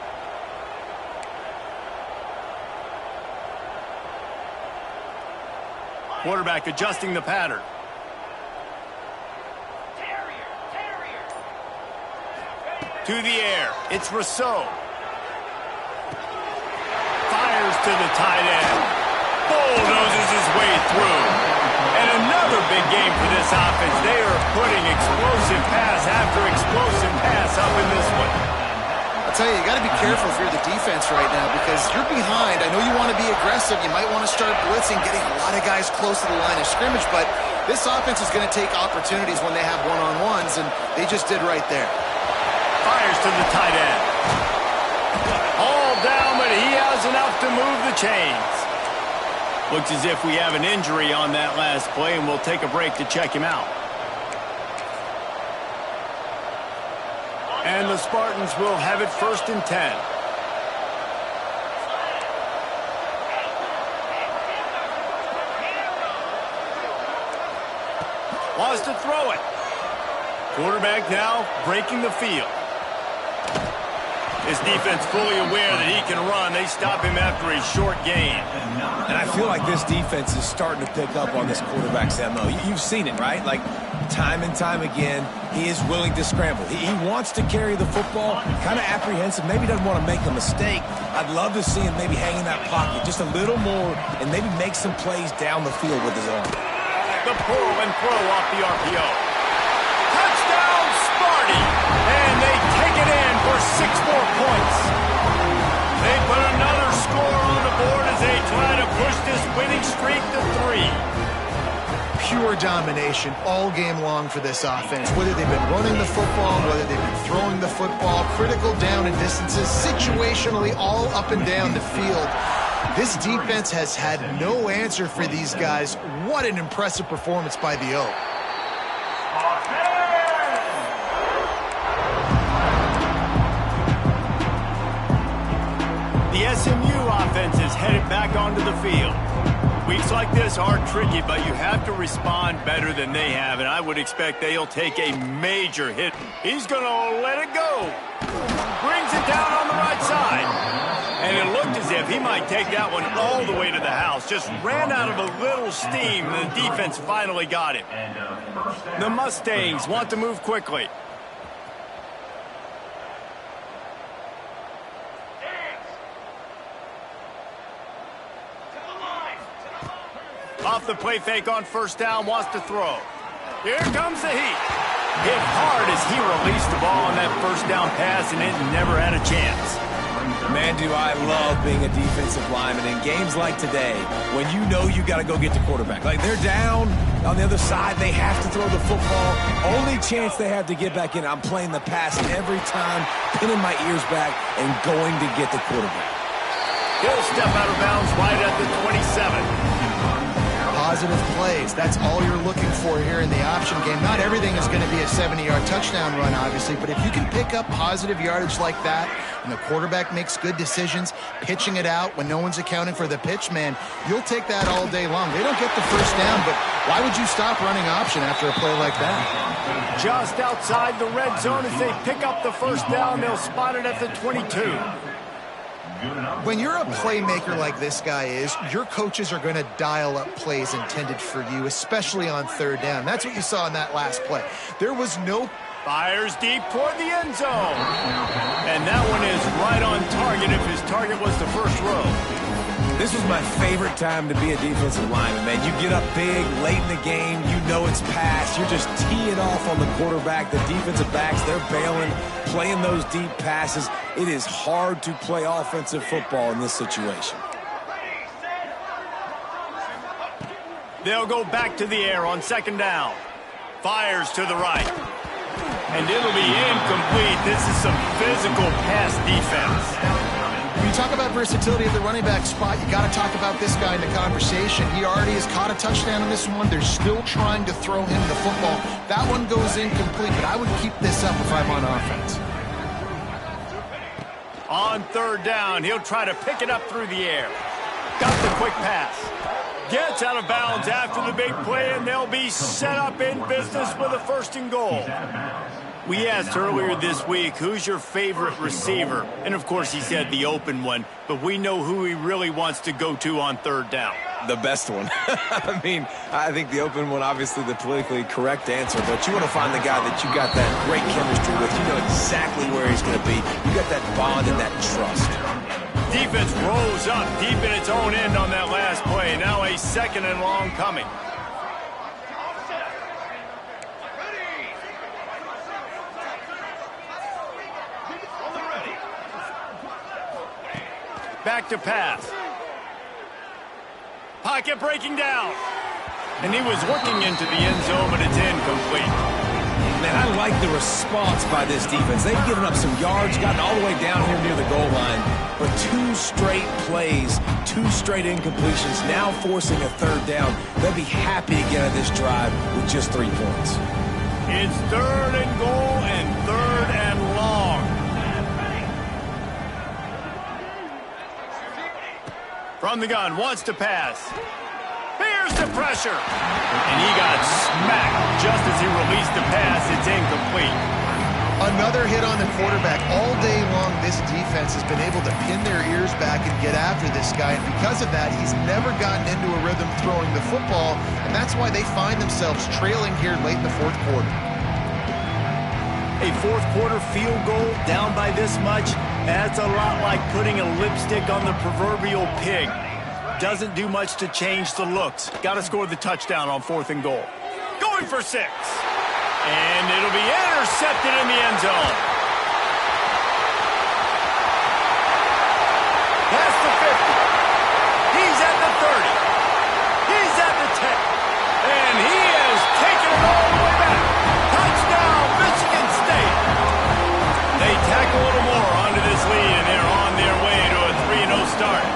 Quarterback adjusting the pattern. To the air, it's Rousseau. Fires to the tight end. Bulldozes his way through. And another big game for this offense. They are putting explosive pass after explosive pass up in this one. I'll tell you, you got to be careful if you're the defense right now because you're behind. I know you want to be aggressive. You might want to start blitzing, getting a lot of guys close to the line of scrimmage, but this offense is going to take opportunities when they have one-on-ones, and they just did right there. Fires to the tight end. All down, but he has enough to move the chains. Looks as if we have an injury on that last play, and we'll take a break to check him out. And the Spartans will have it 1st and 10. Wants to throw it. Quarterback now breaking the field. His defense fully aware that he can run. They stop him after a short gain. And I feel like this defense is starting to pick up on this quarterback's MO. You've seen it, right? Like, time and time again, he is willing to scramble. He wants to carry the football, kind of apprehensive, maybe doesn't want to make a mistake. I'd love to see him maybe hang in that pocket just a little more and maybe make some plays down the field with his arm. The pull and throw off the RPO. Touchdown, Sparty! And they take it in for 6 more points. They put another score on the board as they try to push this winning streak to 3. Pure domination all game long for this offense. Whether they've been running the football, whether they've been throwing the football, critical down and distances, situationally all up and down the field. This defense has had no answer for these guys. What an impressive performance by the Oak. The SMU offense is headed back onto the field. Weeks like this are tricky, but you have to respond better than they have, and I would expect they'll take a major hit. He's going to let it go. Brings it down on the right side. And it looked as if he might take that one all the way to the house. Just ran out of a little steam, and the defense finally got him. The Mustangs want to move quickly. Off the play fake on first down, wants to throw. Here comes the heat. Hit hard as he released the ball on that first down pass, and it never had a chance. Man, do I love being a defensive lineman in games like today when you know you got to go get the quarterback. Like they're down on the other side, they have to throw the football. Only chance they have to get back in, I'm playing the pass every time, pinning my ears back and going to get the quarterback. He'll step out of bounds right at the 27. Positive plays. That's all you're looking for here in the option game. Not everything is going to be a 70-yard touchdown run, obviously, but if you can pick up positive yardage like that and the quarterback makes good decisions, pitching it out when no one's accounting for the pitch, man, you'll take that all day long. They don't get the first down, but why would you stop running option after a play like that? Just outside the red zone as they pick up the first down, they'll spot it at the 22. When you're a playmaker like this guy is, your coaches are going to dial up plays intended for you, especially on third down. That's what you saw in that last play. There was no... Fires deep toward the end zone. And that one is right on target if his target was the first row. This was my favorite time to be a defensive lineman, man. You get up big, late in the game, you know it's past. You're just teeing off on the quarterback. The defensive backs, they're bailing, playing those deep passes. It is hard to play offensive football in this situation. They'll go back to the air on second down. Fires to the right. And it'll be incomplete. This is some physical pass defense. When you talk about versatility at the running back spot, you got to talk about this guy in the conversation. He already has caught a touchdown in this one. They're still trying to throw him the football. That one goes incomplete, but I would keep this up if I'm on offense. On third down, he'll try to pick it up through the air. Got the quick pass. Gets out of bounds after the big play, and they'll be set up in business with a first and goal. We asked earlier this week, who's your favorite receiver? And, of course, he said the open one, but we know who he really wants to go to on third down. The best one. I mean, I think the open one, obviously the politically correct answer, but you want to find the guy that you got that great chemistry with. You know exactly where he's going to be. You got that bond and that trust. Defense rolls up deep in its own end on that last play. Now a second and long coming. Back to pass. Pocket breaking down. And he was looking into the end zone, but it's incomplete. Man, I like the response by this defense. They've given up some yards, gotten all the way down here near the goal line. But two straight plays, two straight incompletions, now forcing a third down. They'll be happy to get out of this drive with just 3 points. It's third and goal and third and long. From the gun, wants to pass. Here's the pressure. And he got smacked just as he released the pass. It's incomplete. Another hit on the quarterback. All day long, this defense has been able to pin their ears back and get after this guy. And because of that, he's never gotten into a rhythm throwing the football. And that's why they find themselves trailing here late in the fourth quarter. A fourth quarter field goal down by this much, that's a lot like putting a lipstick on the proverbial pig. Doesn't do much to change the looks. Got to score the touchdown on fourth and goal. Going for 6. And it'll be intercepted in the end zone. Past the 50. He's at the 30. He's at the 10. And he has taken it all the way back. Touchdown, Michigan State. They tack a little more onto this lead, and they're on their way to a 3-0 start.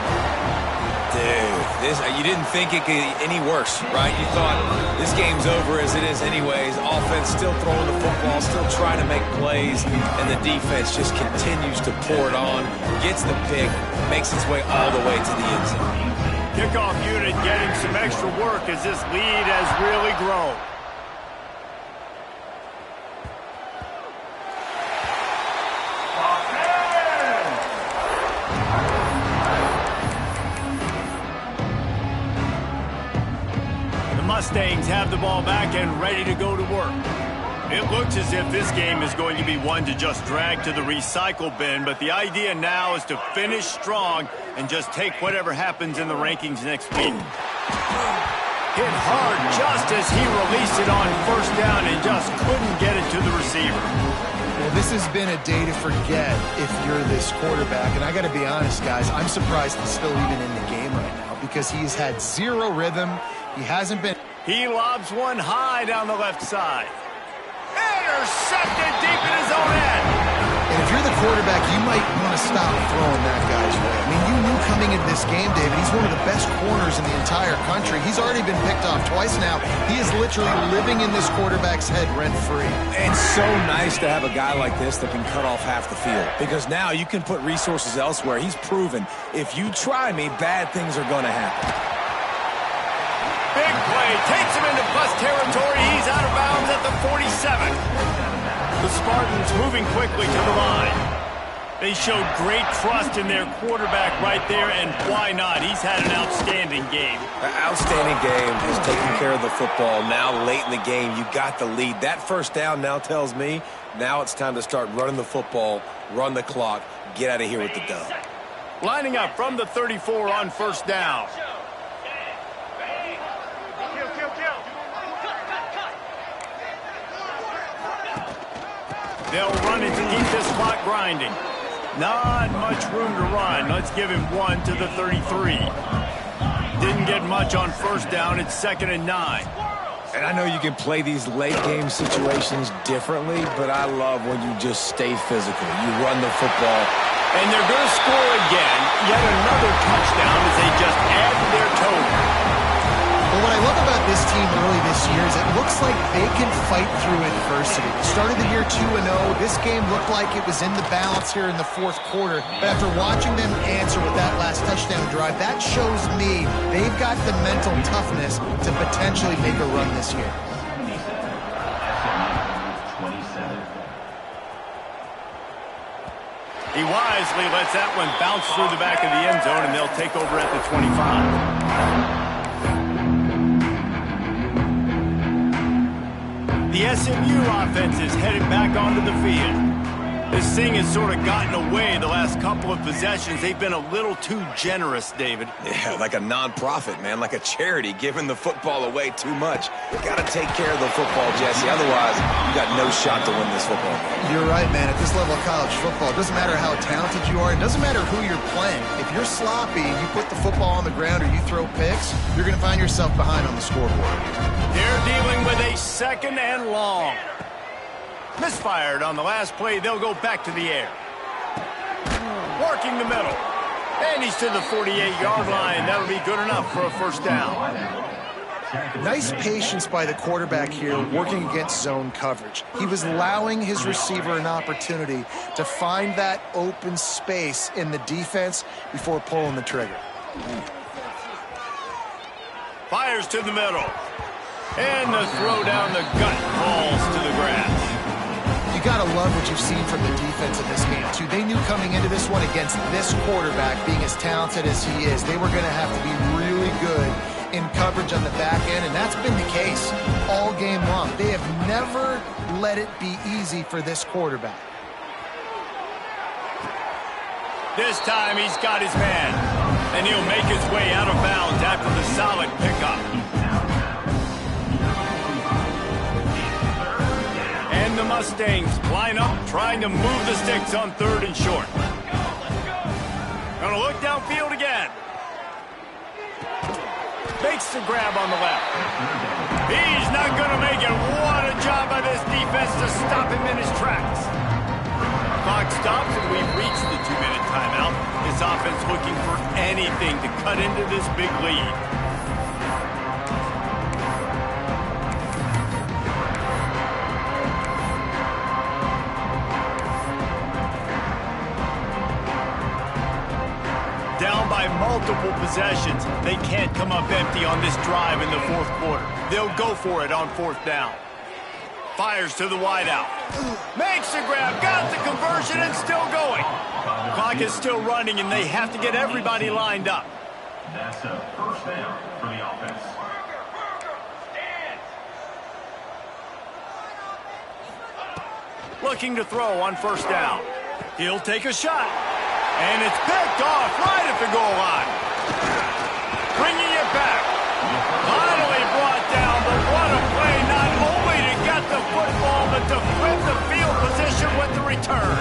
Dude, you didn't think it could get any worse, right? You thought this game's over as it is anyways. Offense still throwing the football, still trying to make plays, and the defense just continues to pour it on, gets the pick, makes its way all the way to the end zone. Kickoff unit getting some extra work as this lead has really grown. Mustangs have the ball back and ready to go to work. It looks as if this game is going to be one to just drag to the recycle bin, but the idea now is to finish strong and just take whatever happens in the rankings next week. Hit hard just as he released it on first down and just couldn't get it to the receiver. Well, this has been a day to forget if you're this quarterback, and I got to be honest, guys, I'm surprised he's still even in the game right now because he's had zero rhythm. He hasn't been... He lobs one high down the left side. Intercepted deep in his own end. And if you're the quarterback, you might want to stop throwing that guy's way. I mean, you knew coming into this game, David, he's one of the best corners in the entire country. He's already been picked off twice now. He is literally living in this quarterback's head rent-free. It's so nice to have a guy like this that can cut off half the field, because now you can put resources elsewhere. He's proven, if you try me, bad things are going to happen. Big play, takes him into bust territory. He's out of bounds at the 47. The Spartans moving quickly to the line. They showed great trust in their quarterback right there, and why not? He's had an outstanding game. An outstanding game. He's taking care of the football. Now, late in the game, you got the lead. That first down now tells me now it's time to start running the football, run the clock, get out of here with the dub. Lining up from the 34 on first down. They'll run it to keep this clock grinding. Not much room to run. Let's give him one to the 33. Didn't get much on first down. It's 2nd and 9. And I know you can play these late game situations differently, but I love when you just stay physical. You run the football. And they're going to score again. Yet another touchdown as they just add to their total. Well, what I love about this team early this year is it looks like they can fight through adversity. They started the year 2-0. This game looked like it was in the balance here in the fourth quarter. But after watching them answer with that last touchdown drive, that shows me they've got the mental toughness to potentially make a run this year. He wisely lets that one bounce through the back of the end zone, and they'll take over at the 25. The SMU offense is headed back onto the field. This thing has sort of gotten away the last couple of possessions. They've been a little too generous, David. Yeah, like a non-profit, man, like a charity, giving the football away too much. Got to take care of the football, Jesse. Otherwise, you got no shot to win this football game. You're right, man. At this level of college football, it doesn't matter how talented you are. It doesn't matter who you're playing. If you're sloppy and you put the football on the ground or you throw picks, you're going to find yourself behind on the scoreboard. They're dealing with a 2nd and long. Misfired on the last play. They'll go back to the air. Working the middle. And he's to the 48-yard line. That'll be good enough for a first down. Nice patience by the quarterback here working against zone coverage. He was allowing his receiver an opportunity to find that open space in the defense before pulling the trigger. Fires to the middle. And the throw down the gut falls to the grass. You got to love what you've seen from the defense in this game, too. They knew coming into this one against this quarterback, being as talented as he is, they were going to have to be really good in coverage on the back end, and that's been the case all game long. They have never let it be easy for this quarterback. This time he's got his man, and he'll make his way out of bounds after the solid pickup. And the Mustangs line up, trying to move the sticks on 3rd and short. Gonna look downfield again. Makes the grab on the left. He's not gonna make it. What a job by this defense to stop him in his tracks. clock stops, and we've reached the 2-minute timeout. This offense looking for anything to cut into this big lead. Down by multiple possessions. They can't come up empty on this drive in the fourth quarter. They'll go for it on fourth down. Fires to the wideout. Makes the grab, got the conversion, and still going. The clock is still running, and they have to get everybody lined up. That's a first down for the offense. Looking to throw on first down. He'll take a shot. And it's picked off right at the goal line. Bringing it back. Finally brought down, but what a play, not only to get the football, but to flip the field position with the return.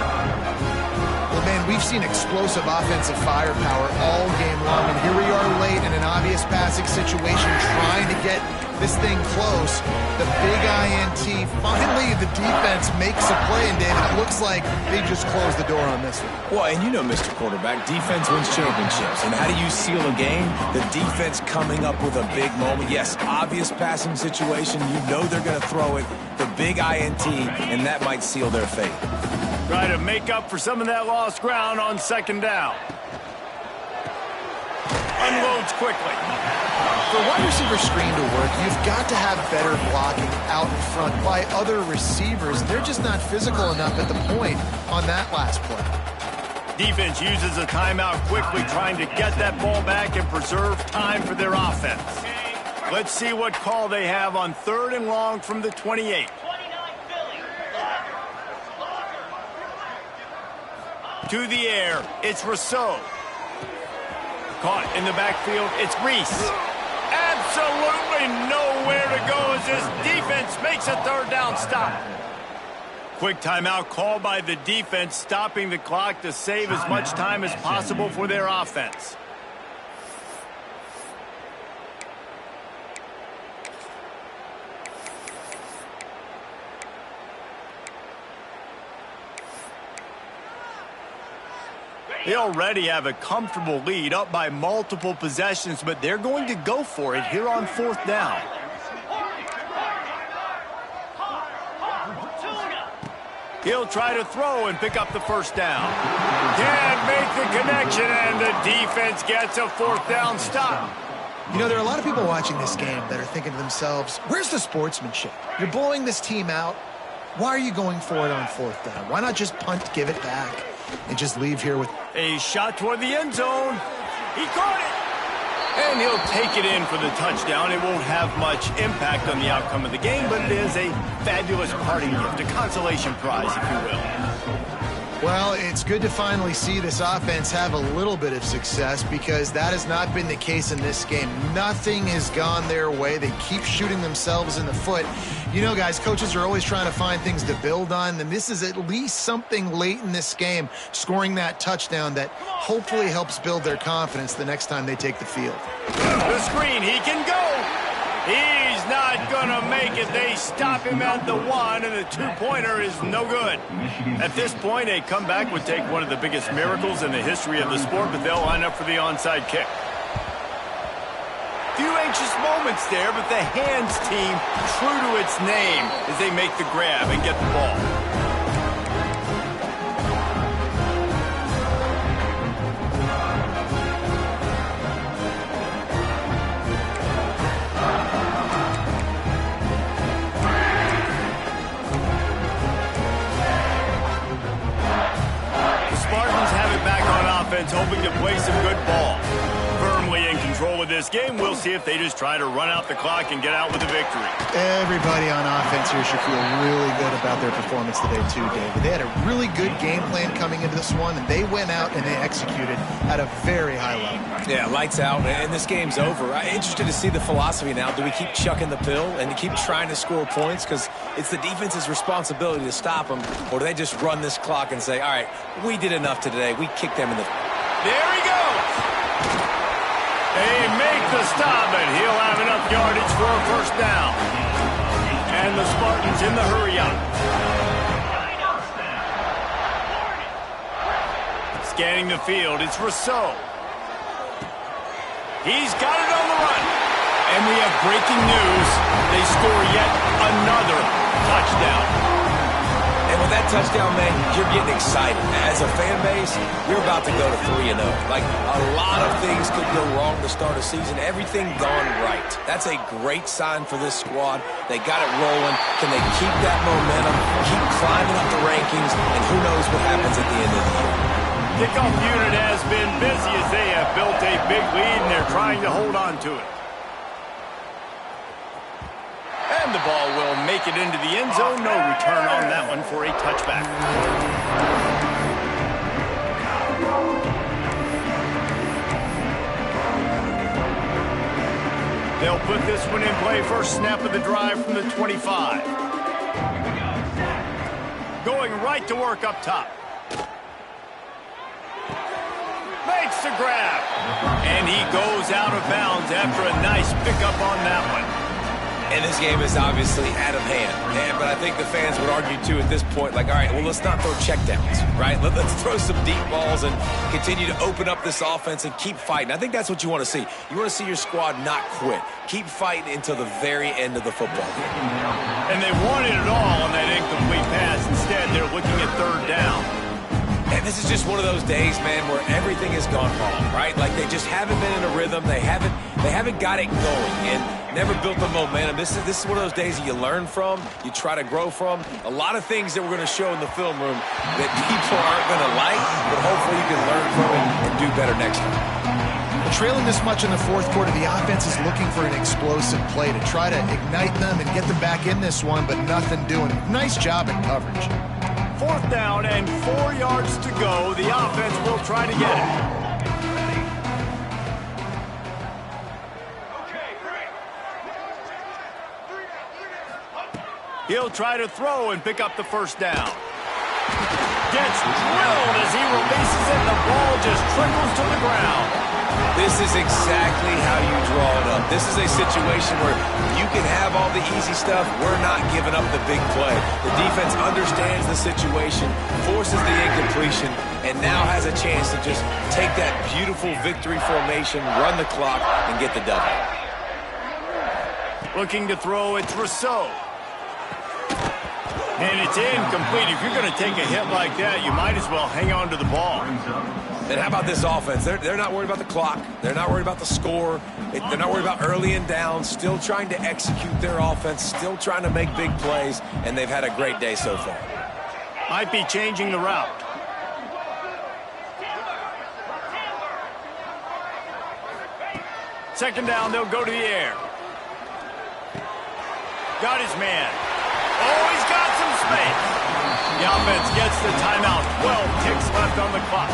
Well, man, we've seen explosive offensive firepower all game long, and here we are late in an obvious passing situation trying to get this thing close. The big INT, finally the defense makes a play, and David, it looks like they just closed the door on this one. Well, and you know, Mr. Quarterback, defense wins championships. And how do you seal a game? The defense coming up with a big moment. Yes, obvious passing situation. You know they're going to throw it. The big INT, and that might seal their fate. Try to make up for some of that lost ground on second down. Unloads quickly. For a wide receiver screen to work, you've got to have better blocking out in front by other receivers. They're just not physical enough at the point on that last play. Defense uses a timeout quickly, trying to get that ball back and preserve time for their offense. Let's see what call they have on 3rd and long from the 28. To the air, it's Rousseau. Caught in the backfield, it's Reese. Absolutely nowhere to go as this defense makes a 3rd down stop. Quick timeout called by the defense, stopping the clock to save as much time as possible for their offense. They already have a comfortable lead, up by multiple possessions, but they're going to go for it here on 4th down. He'll try to throw and pick up the first down. Can't make the connection, and the defense gets a 4th down stop. You know, there are a lot of people watching this game that are thinking to themselves, where's the sportsmanship? You're blowing this team out. Why are you going for it on 4th down? Why not just punt, give it back, and just leave here with a shot toward the end zone? He caught it! And he'll take it in for the touchdown. It won't have much impact on the outcome of the game, but it is a fabulous parting gift, a consolation prize, if you will. Well, it's good to finally see this offense have a little bit of success, because that has not been the case in this game. Nothing has gone their way. They keep shooting themselves in the foot. You know, guys, coaches are always trying to find things to build on, and this is at least something late in this game, scoring that touchdown that hopefully helps build their confidence the next time they take the field. The screen, he can go. He's not going to make it. They stop him at the 1, and the 2-pointer is no good. At this point, a comeback would take one of the biggest miracles in the history of the sport, but they'll line up for the onside kick. Few anxious moments there, but the hands team, true to its name, as they make the grab and get the ball. Hoping to play some good ball. Firmly in control of this game. We'll see if they just try to run out the clock and get out with a victory. Everybody on offense here should feel really good about their performance today too, David. They had a really good game plan coming into this one, and they went out and they executed at a very high level. Yeah, lights out, and this game's over. I'm interested to see the philosophy now. Do we keep chucking the pill and keep trying to score points because it's the defense's responsibility to stop them, or do they just run this clock and say, all right, we did enough today. We kicked them in the... There he goes. They make the stop, and he'll have enough yardage for a first down. And the Spartans in the hurry up. Scanning the field, it's Rousseau. He's got it on the run. And we have breaking news. They score yet another touchdown. And with that touchdown, man, you're getting excited. As a fan base, you're about to go to 3-0. Like, a lot of things could go wrong to start a season. Everything gone right. That's a great sign for this squad. They got it rolling. Can they keep that momentum, keep climbing up the rankings, and who knows what happens at the end of the year. Kickoff unit has been busy as they have built a big lead, and they're trying to hold on to it. And the ball will make it into the end zone. No return on that one for a touchback. They'll put this one in play. First snap of the drive from the 25. Going right to work up top. Makes the grab. And he goes out of bounds after a nice pickup on that one. And this game is obviously out of hand. But I think the fans would argue, too, at this point, like, all right, well, let's not throw checkdowns, right? Let's throw some deep balls and continue to open up this offense and keep fighting. I think that's what you want to see. You want to see your squad not quit. Keep fighting until the very end of the football game. And they wanted it all on that incomplete pass. Instead, they're looking at third down. And this is just one of those days, man, where everything has gone wrong, right? Like, they just haven't been in a rhythm. They haven't got it going and never built the momentum. This is one of those days that you learn from, you try to grow from. A lot of things that we're going to show in the film room that people aren't going to like, but hopefully you can learn from it and do better next time. Trailing this much in the fourth quarter, the offense is looking for an explosive play to try to ignite them and get them back in this one, but nothing doing. Nice job in coverage. Fourth down and 4 yards to go. The offense will try to get it. He'll try to throw and pick up the first down. Gets drilled as he releases it. The ball just trickles to the ground. This is exactly how you draw it up. This is a situation where you can have all the easy stuff. We're not giving up the big play. The defense understands the situation, forces the incompletion, and now has a chance to just take that beautiful victory formation, run the clock, and get the W. Looking to throw, it's Rousseau. And it's incomplete. If you're going to take a hit like that, you might as well hang on to the ball. And how about this offense? They're not worried about the clock. They're not worried about the score. They're not worried about early and down. Still trying to execute their offense. Still trying to make big plays. And they've had a great day so far. Might be changing the route. Second down, they'll go to the air. Got his man. Oh, he's got some space. The offense gets the timeout. 12 ticks left on the clock.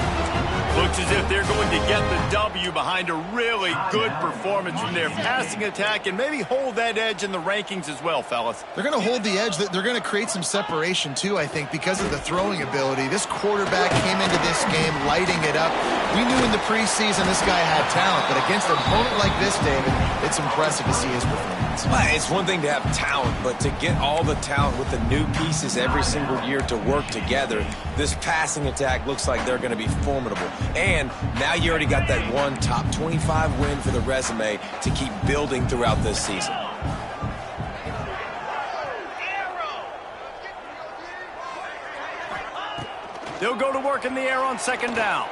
Looks as if they're going to get the W behind a really good performance from their passing attack and maybe hold that edge in the rankings as well, fellas. They're going to hold the edge. They're going to create some separation, too, I think, because of the throwing ability. This quarterback came into this game lighting it up. We knew in the preseason this guy had talent, but against an opponent like this, David, it's impressive to see his performance. Well, it's one thing to have talent, but to get all the talent with the new pieces every single year to work together, this passing attack looks like they're going to be formidable. And now you already got that one top 25 win for the resume to keep building throughout this season. They'll go to work in the air on second down.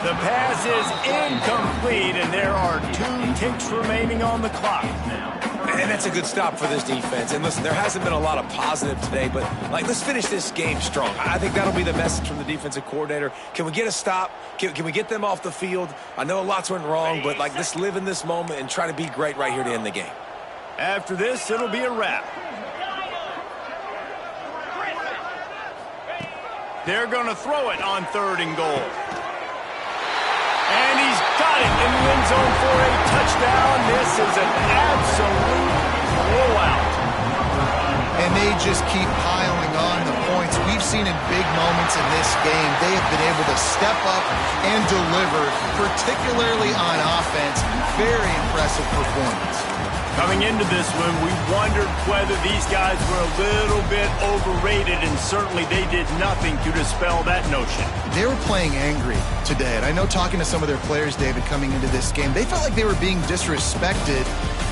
The pass is incomplete, and there are 2 ticks remaining on the clock. And that's a good stop for this defense. And listen, there hasn't been a lot of positive today, but let's finish this game strong. I think that'll be the message from the defensive coordinator. Can we get a stop? Can we get them off the field? I know lots went wrong, but let's live in this moment and try to be great right here to end the game. After this, it'll be a wrap. They're going to throw it on 3rd and goal. And he's got it in the end zone for a touchdown. This is an absolute blowout. And they just keep piling on the points. We've seen in big moments in this game, they have been able to step up and deliver, particularly on offense. Very impressive performance. Coming into this one, we wondered whether these guys were a little bit overrated, and certainly they did nothing to dispel that notion. They were playing angry today, and I know talking to some of their players, David, coming into this game, they felt like they were being disrespected.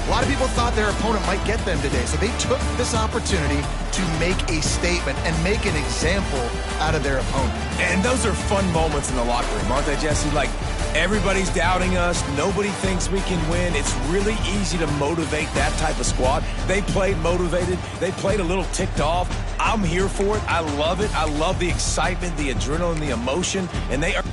A lot of people thought their opponent might get them today, so they took this opportunity to make a statement and make an example out of their opponent. And those are fun moments in the locker room, aren't they, Jesse? Like, everybody's doubting us. Nobody thinks we can win. It's really easy to motivate that type of squad. They played motivated. They played a little ticked off. I'm here for it. I love it. I love the excitement, the adrenaline, the emotion, and they are...